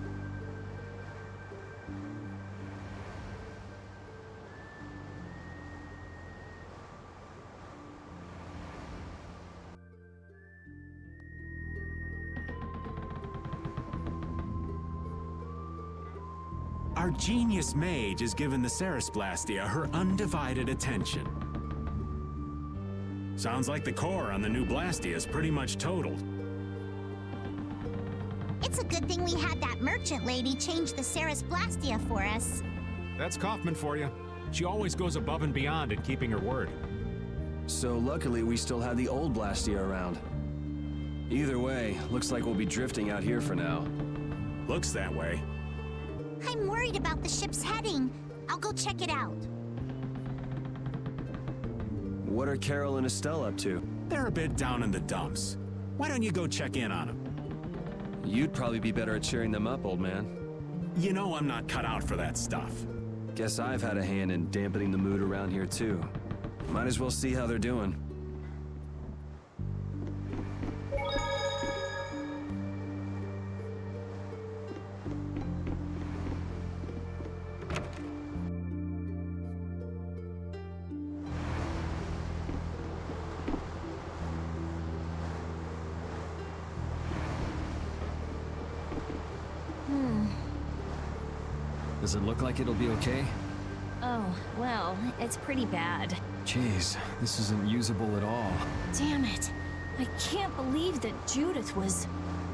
Our genius mage has given the Ceres Blastia her undivided attention. Sounds like the core on the new Blastia is pretty much totaled.
It's a good thing we had that merchant lady change the Ceres Blastia for us.
That's Kaufman for you. She always goes above and beyond in keeping her word.
So luckily we still had the old Blastia around. Either way, looks like we'll be drifting out here for now.
Looks that way.
I'm worried about the ship's heading. I'll go check it out.
What are Carol and Estelle up to?
They're a bit down in the dumps. Why don't you go check in on them?
You'd probably be better at cheering them up, old man.
You know I'm not cut out for that stuff.
Guess I've had a hand in dampening the mood around here too. Might as well see how they're doing.
Does it look like it'll be okay?
Oh, well, it's pretty bad.
Jeez, this isn't usable at all.
Damn it. I can't believe that Judith was...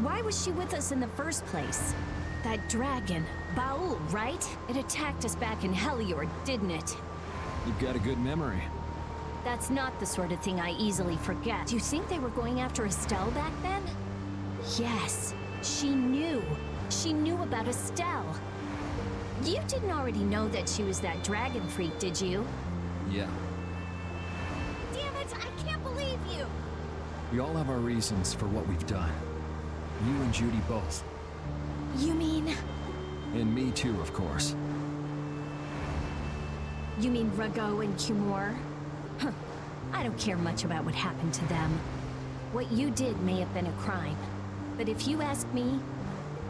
Why was she with us in the first place? That dragon, Baul, right? It attacked us back in Heliord, didn't it?
You've got a good memory.
That's not the sort of thing I easily forget. Do you think they were going after Estelle back then? Yes, she knew. She knew about Estelle. You didn't already know that she was that dragon freak, did you?
Yeah.
Damn it, I can't believe you!
We all have our reasons for what we've done. You and Judy both.
You mean...
And me too, of course.
You mean Rago and Cumor? Huh. I don't care much about what happened to them. What you did may have been a crime. But if you ask me,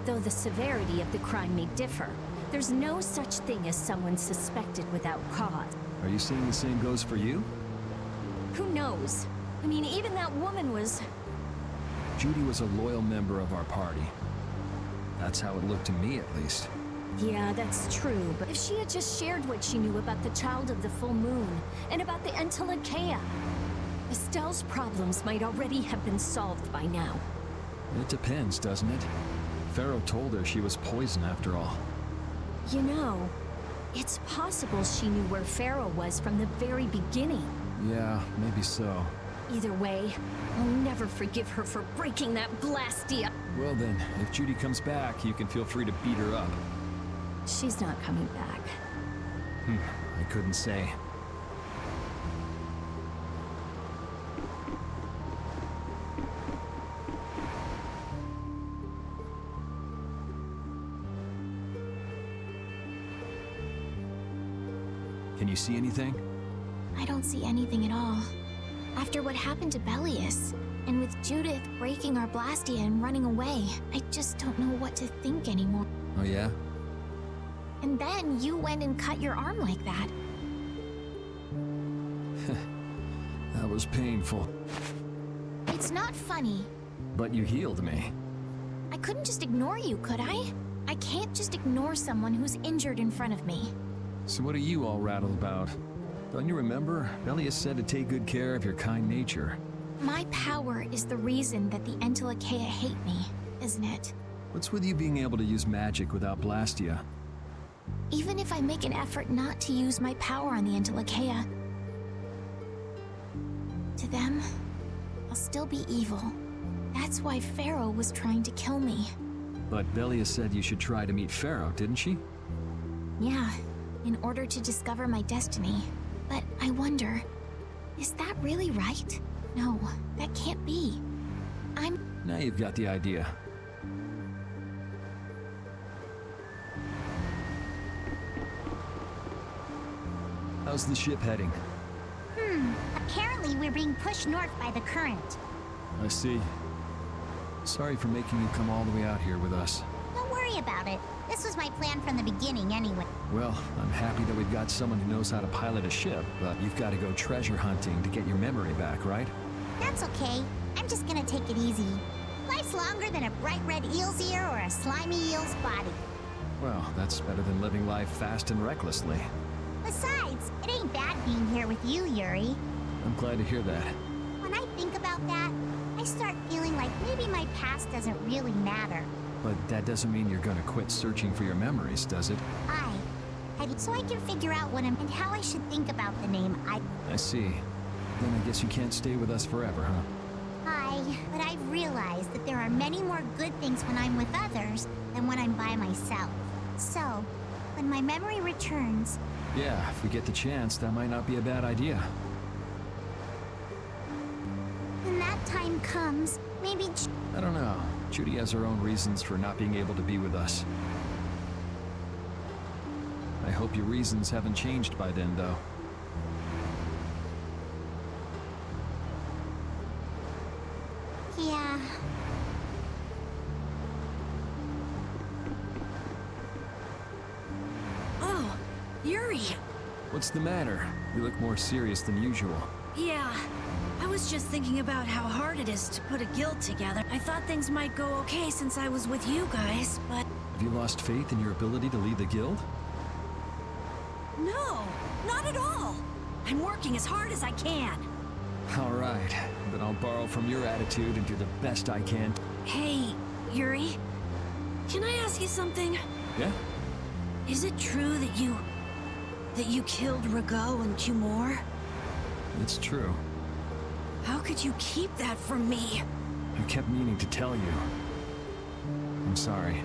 though the severity of the crime may differ, there's no such thing as someone suspected without cause.
Are you saying the same goes for you?
Who knows? I mean, even that woman was...
Judy was a loyal member of our party. That's how it looked to me, at least.
Yeah, that's true, but if she had just shared what she knew about the Child of the Full Moon, and about the Entelekea, Estelle's problems might already have been solved by now.
It depends, doesn't it? Pharaoh told her she was poison after all.
You know, it's possible she knew where Pharaoh was from the very beginning.
Yeah, maybe so.
Either way, I'll never forgive her for breaking that Blastia.
Well then, if Judy comes back, you can feel free to beat her up.
She's not coming back.
I couldn't say. Can you see anything?
I don't see anything at all. After what happened to Belius, and with Judith breaking our Blastia and running away, I just don't know what to think anymore.
Oh yeah?
And then you went and cut your arm like that.
That was painful.
It's not funny.
But you healed me.
I couldn't just ignore you, could I? I can't just ignore someone who's injured in front of me.
So what are you all rattled about? Don't you remember? Belius said to take good care of your kind nature.
My power is the reason that the Entelekea hate me, isn't it?
What's with you being able to use magic without Blastia?
Even if I make an effort not to use my power on the Entelekea, to them, I'll still be evil. That's why Pharaoh was trying to kill me.
But Belius said you should try to meet Pharaoh, didn't she?
Yeah, in order to discover my destiny. But I wonder, is that really right? No, that can't be.
Now you've got the idea. How's the ship heading?
Apparently we're being pushed north by the current.
I see. Sorry for making you come all the way out here with us.
Don't worry about it. This was my plan from the beginning anyway.
Well, I'm happy that we've got someone who knows how to pilot a ship, but you've got to go treasure hunting to get your memory back, right?
That's okay. I'm just gonna take it easy. Life's longer than a bright red eel's ear or a slimy eel's body.
Well, that's better than living life fast and recklessly.
Besides, it ain't bad being here with you, Yuri.
I'm glad to hear that.
When I think about that, I start feeling like maybe my past doesn't really matter.
But that doesn't mean you're gonna quit searching for your memories, does it?
So I can figure out what and how I should think about the name
I see. Then I guess you can't stay with us forever, huh?
But I've realized that there are many more good things when I'm with others than when I'm by myself. So, when my memory returns...
Yeah, if we get the chance, that might not be a bad idea.
When that time comes, maybe...
I don't know. Judy has her own reasons for not being able to be with us. I hope your reasons haven't changed by then, though.
Yeah.
Oh, Yuri!
What's the matter? You look more serious than usual.
Yeah, I was just thinking about how hard it is to put a guild together. I thought things might go okay since I was with you guys, but...
Have you lost faith in your ability to lead the guild?
No, not at all! I'm working as hard as I can.
All right, then I'll borrow from your attitude and do the best I can.
Hey, Yuri, can I ask you something?
Yeah?
Is it true that you killed Rago and two more?
It's true.
How could you keep that from me?
I kept meaning to tell you. I'm sorry.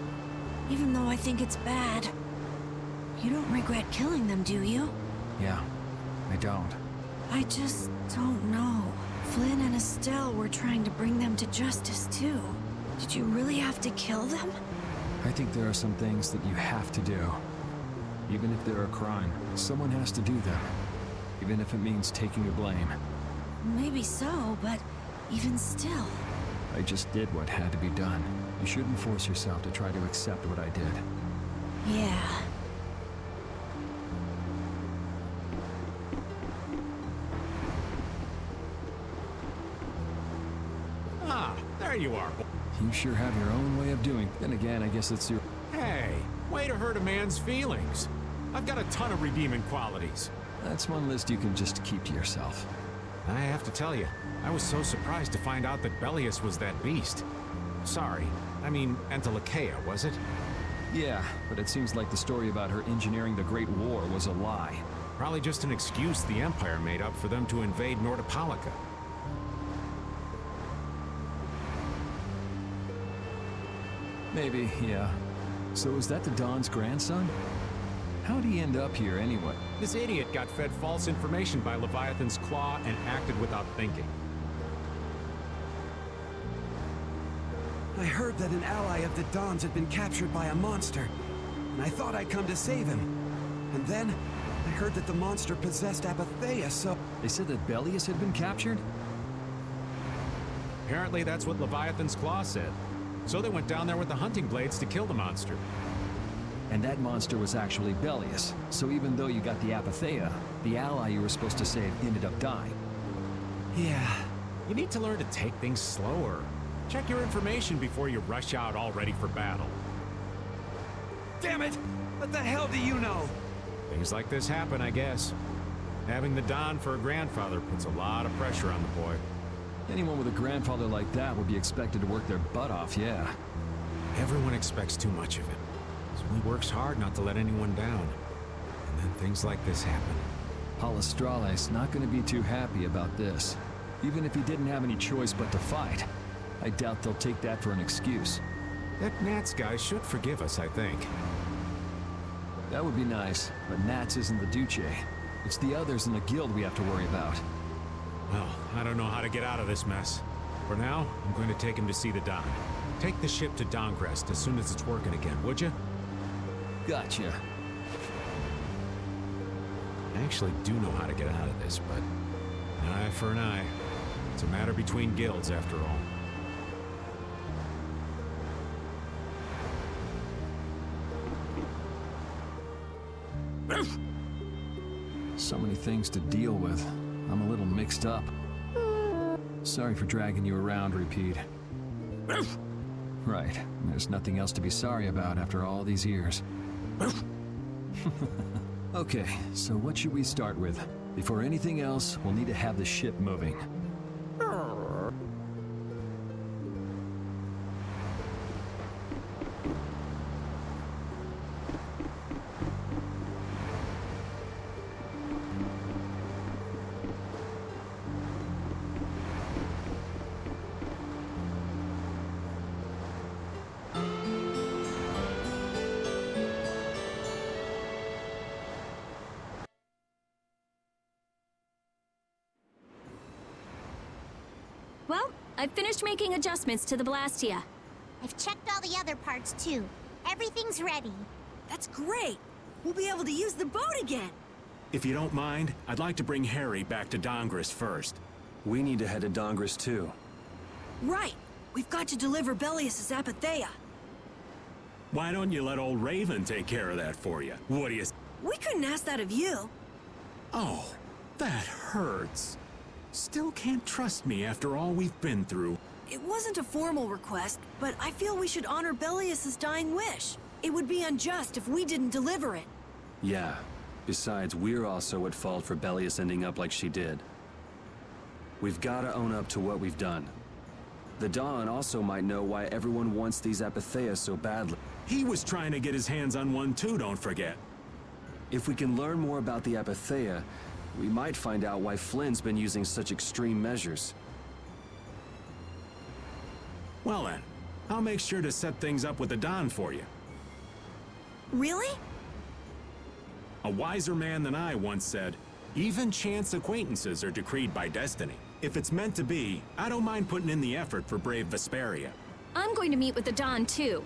Even though I think it's bad. You don't regret killing them, do you?
Yeah, I don't.
I just don't know. Flynn and Estelle were trying to bring them to justice, too. Did you really have to kill them?
I think there are some things that you have to do. Even if they're a crime, someone has to do them. Even if it means taking the blame.
Maybe so, but even still.
I just did what had to be done. You shouldn't force yourself to try to accept what I did.
Yeah.
Ah, there you are.
You sure have your own way of doing. Then again, I guess it's your...
Hey, way to hurt a man's feelings. I've got a ton of redeeming qualities.
That's one list you can just keep to yourself.
I have to tell you, I was so surprised to find out that Bellius was that beast. Sorry, I mean Entelikeia, was it?
Yeah, but it seems like the story about her engineering the Great War was a lie.
Probably just an excuse the Empire made up for them to invade Nordopolica.
Maybe, yeah. So is that the Don's grandson? How'd he end up here anyway?
This idiot got fed false information by Leviathan's Claw and acted without thinking.
I heard that an ally of the Don's had been captured by a monster, and I thought I'd come to save him. And then, I heard that the monster possessed Apatheia, so...
They said that Bellius had been captured?
Apparently that's what Leviathan's Claw said. So they went down there with the hunting blades to kill the monster.
And that monster was actually Bellius. So even though you got the Apatheia, the ally you were supposed to save ended up dying.
Yeah.
You need to learn to take things slower. Check your information before you rush out all ready for battle.
Damn it! What the hell do you know?
Things like this happen, I guess. Having the Don for a grandfather puts a lot of pressure on the boy.
Anyone with a grandfather like that would be expected to work their butt off, yeah.
Everyone expects too much of him. So he works hard not to let anyone down. And then things like this happen.
Palestrale's not going to be too happy about this. Even if he didn't have any choice but to fight. I doubt they'll take that for an excuse.
That Nats guy should forgive us, I think.
That would be nice, but Nats isn't the Duce. It's the others in the guild we have to worry about.
Well, I don't know how to get out of this mess. For now, I'm going to take him to see the Don. Take the ship to Dongrest as soon as it's working again, would you?
Gotcha.
I actually do know how to get out of this, but an eye for an eye. It's a matter between guilds, after all.
So many things to deal with. I'm a little mixed up. Sorry for dragging you around, Repeat. Right. There's nothing else to be sorry about after all these years. Okay, so what should we start with? Before anything else, we'll need to have the ship moving.
Well, I've finished making adjustments to the Blastia.
I've checked all the other parts too. Everything's ready.
That's great. We'll be able to use the boat again.
If you don't mind, I'd like to bring Harry back to Dongris first.
We need to head to Dongris too.
Right. We've got to deliver Belius's Apatheia.
Why don't you let old Raven take care of that for you? What do you...
We couldn't ask that of you.
Oh, that hurts. Still can't trust me after all we've been through.
It wasn't a formal request, but I feel we should honor Belius's dying wish. It would be unjust if we didn't deliver it.
Yeah. Besides, we're also at fault for Belius ending up like she did. We've gotta own up to what we've done. The Dawn also might know why everyone wants these Apatheias so badly.
He was trying to get his hands on one too, don't forget.
If we can learn more about the Apatheia, we might find out why Flynn's been using such extreme measures.
Well then, I'll make sure to set things up with the Don for you.
Really?
A wiser man than I once said, even chance acquaintances are decreed by destiny. If it's meant to be, I don't mind putting in the effort for brave Vesperia.
I'm going to meet with the Don, too.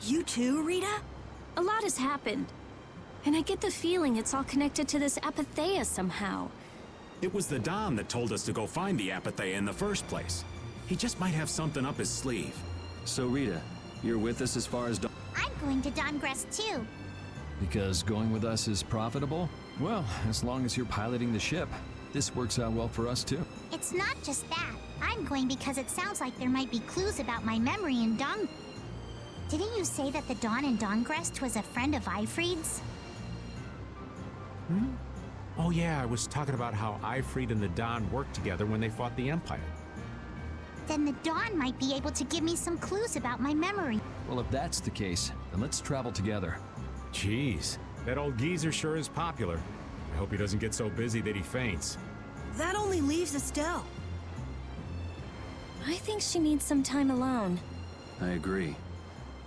You too, Rita?
A lot has happened. And I get the feeling it's all connected to this Apatheia somehow.
It was the Don that told us to go find the Apatheia in the first place. He just might have something up his sleeve.
So Rita, you're with us as far as
I'm going to Dongres too.
Because going with us is profitable? Well, as long as you're piloting the ship, this works out well for us too.
It's not just that. I'm going because it sounds like there might be clues about my memory in Dong... Didn't you say that the Dawn in Dongrest was a friend of Eifried's?
Hmm? Oh yeah, I was talking about how Eifried and the Don worked together when they fought the Empire.
Then the Dawn might be able to give me some clues about my memory.
Well, if that's the case, then let's travel together.
Jeez, that old geezer sure is popular. I hope he doesn't get so busy that he faints.
That only leaves Estelle.
I think she needs some time alone.
I agree.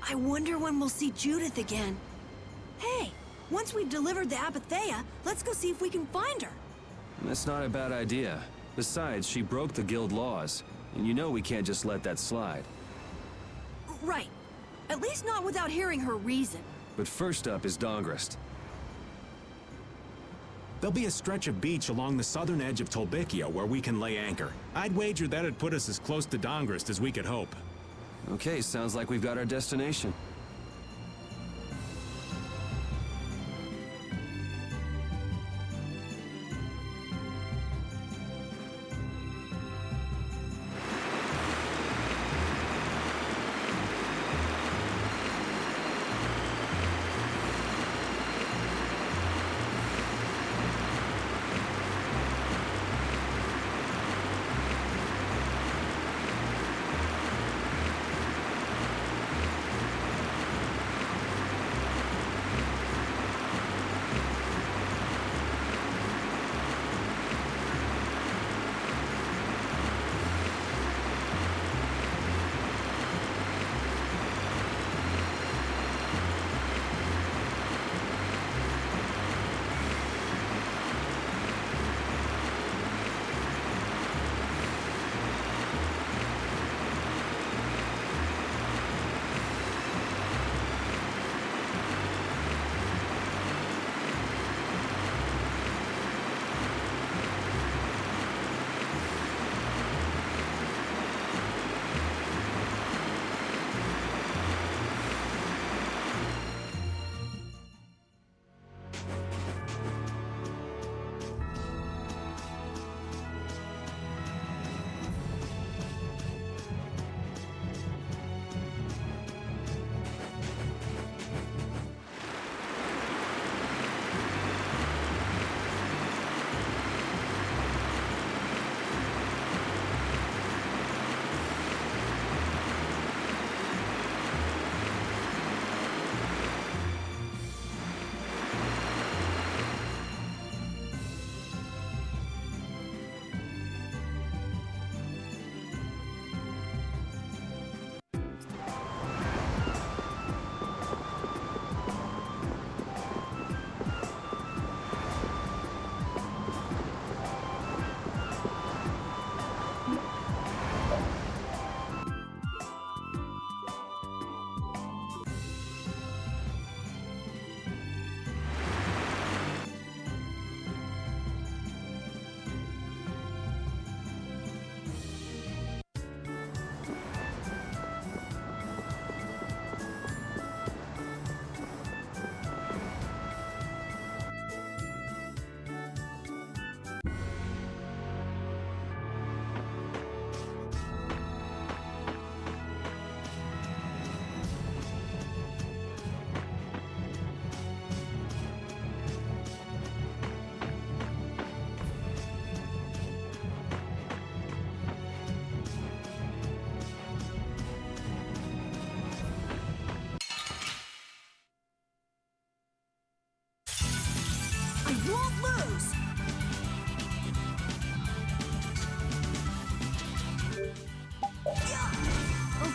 I wonder when we'll see Judith again. Hey, once we've delivered the Apatheia, let's go see if we can find her.
That's not a bad idea. Besides, she broke the guild laws, and you know we can't just let that slide.
Right. At least not without hearing her reason.
But first up is Dongrest.
There'll be a stretch of beach along the southern edge of Tolbikia where we can lay anchor. I'd wager that'd put us as close to Dongrest as we could hope.
Okay, sounds like we've got our destination.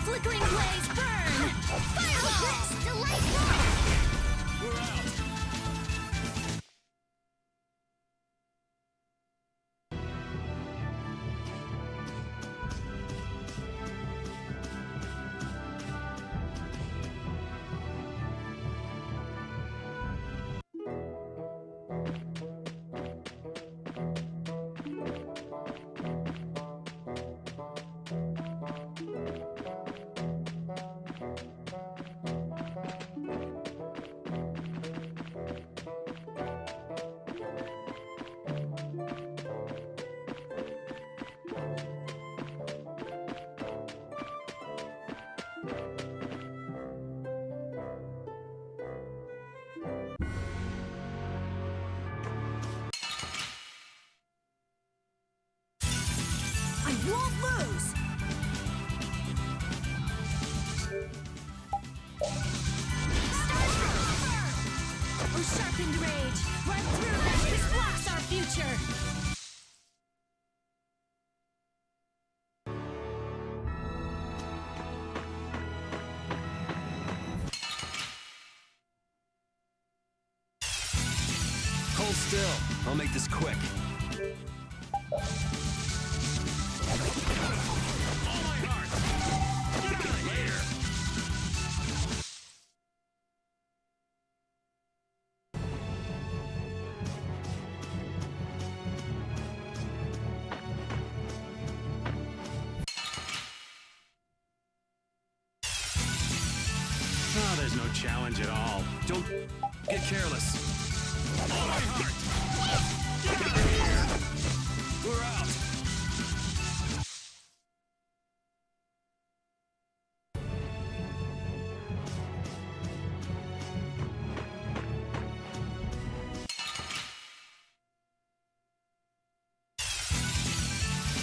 flickering blaze burn! Fireball! Delightful!
We're out!
I won't lose! Oh, sharpened rage! Run through them! This blocks our future!
Hold still. I'll make this quick.
Oh, there's no challenge at all.
Don't get careless.
All my heart! Get out of here!
We're out.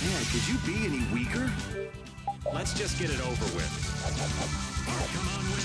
Man, could you be any weaker?
Let's just get it over with.
Come on, win!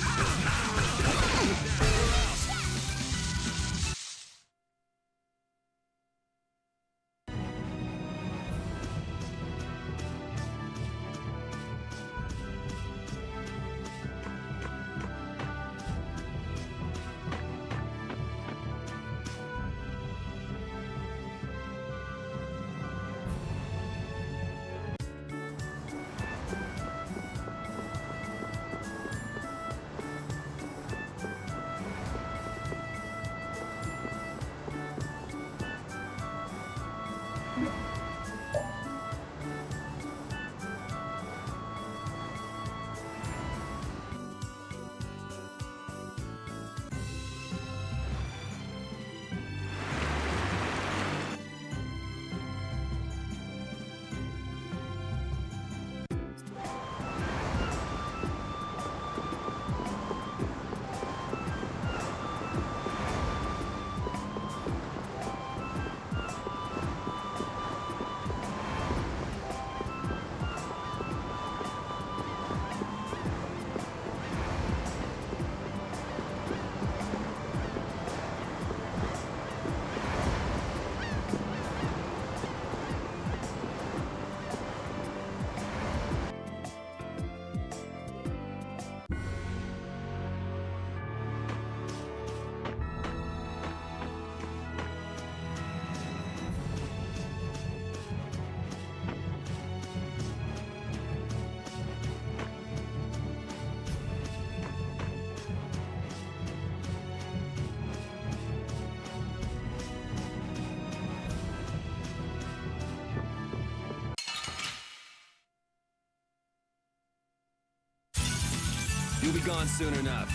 You'll be gone soon enough.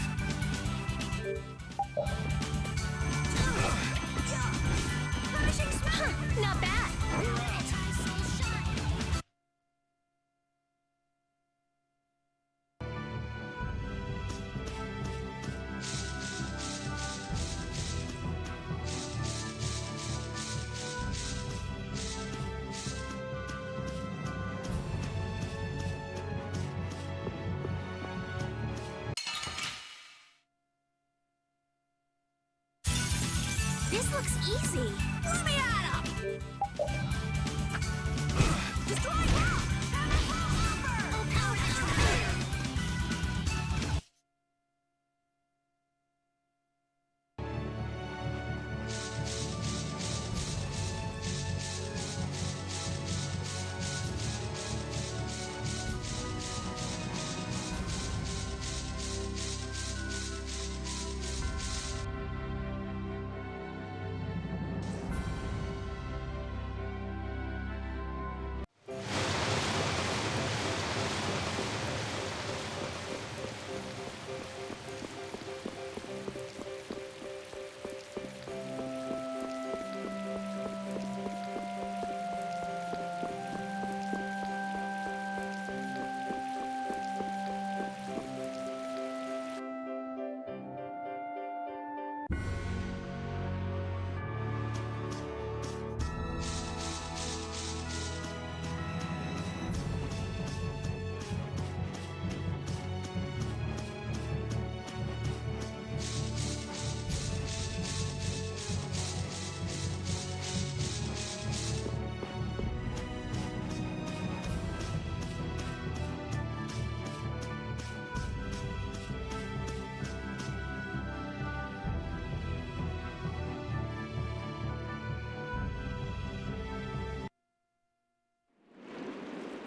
Not bad!
This looks easy.
Throw me at him! Destroy him!
Oh, power!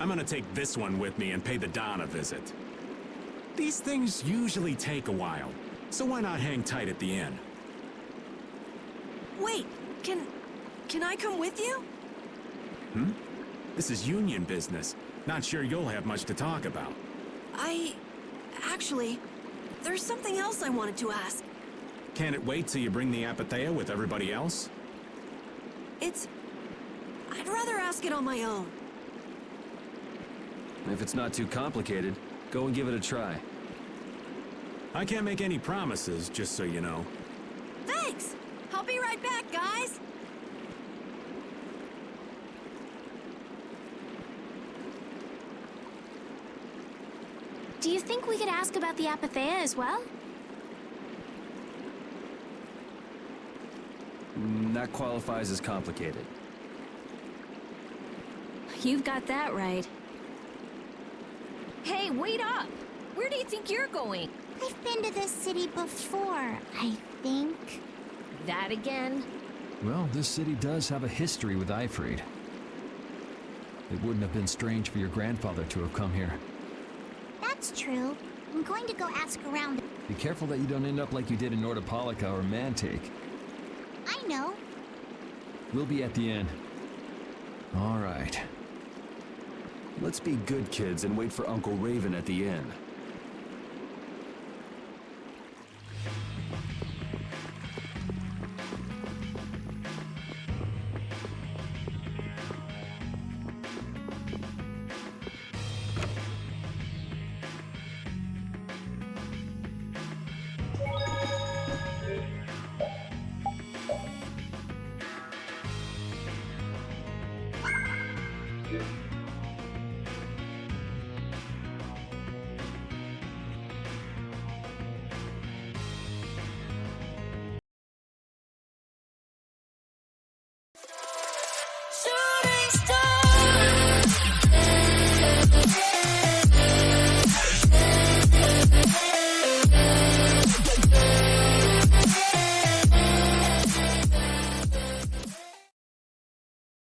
I'm gonna take this one with me and pay the Don a visit. These things usually take a while, so why not hang tight at the inn?
Wait, can I come with you?
Hmm? This is union business. Not sure you'll have much to talk about.
Actually, there's something else I wanted to ask.
Can it wait till you bring the Apathea with everybody else?
I'd rather ask it on my own.
If it's not too complicated, go and give it a try.
I can't make any promises, just so you know.
Thanks! I'll be right back, guys!
Do you think we could ask about the Apathea as well?
That qualifies as complicated.
You've got that right. Hey, wait up! Where do you think you're going?
I've been to this city before, I think.
That again?
Well, this city does have a history with Ifrid. It wouldn't have been strange for your grandfather to have come here.
That's true. I'm going to go ask around.
Be careful that you don't end up like you did in Nordopolica or Mantake.
I know.
We'll be at the inn. All right.
Let's be good kids and wait for Uncle Raven at the inn.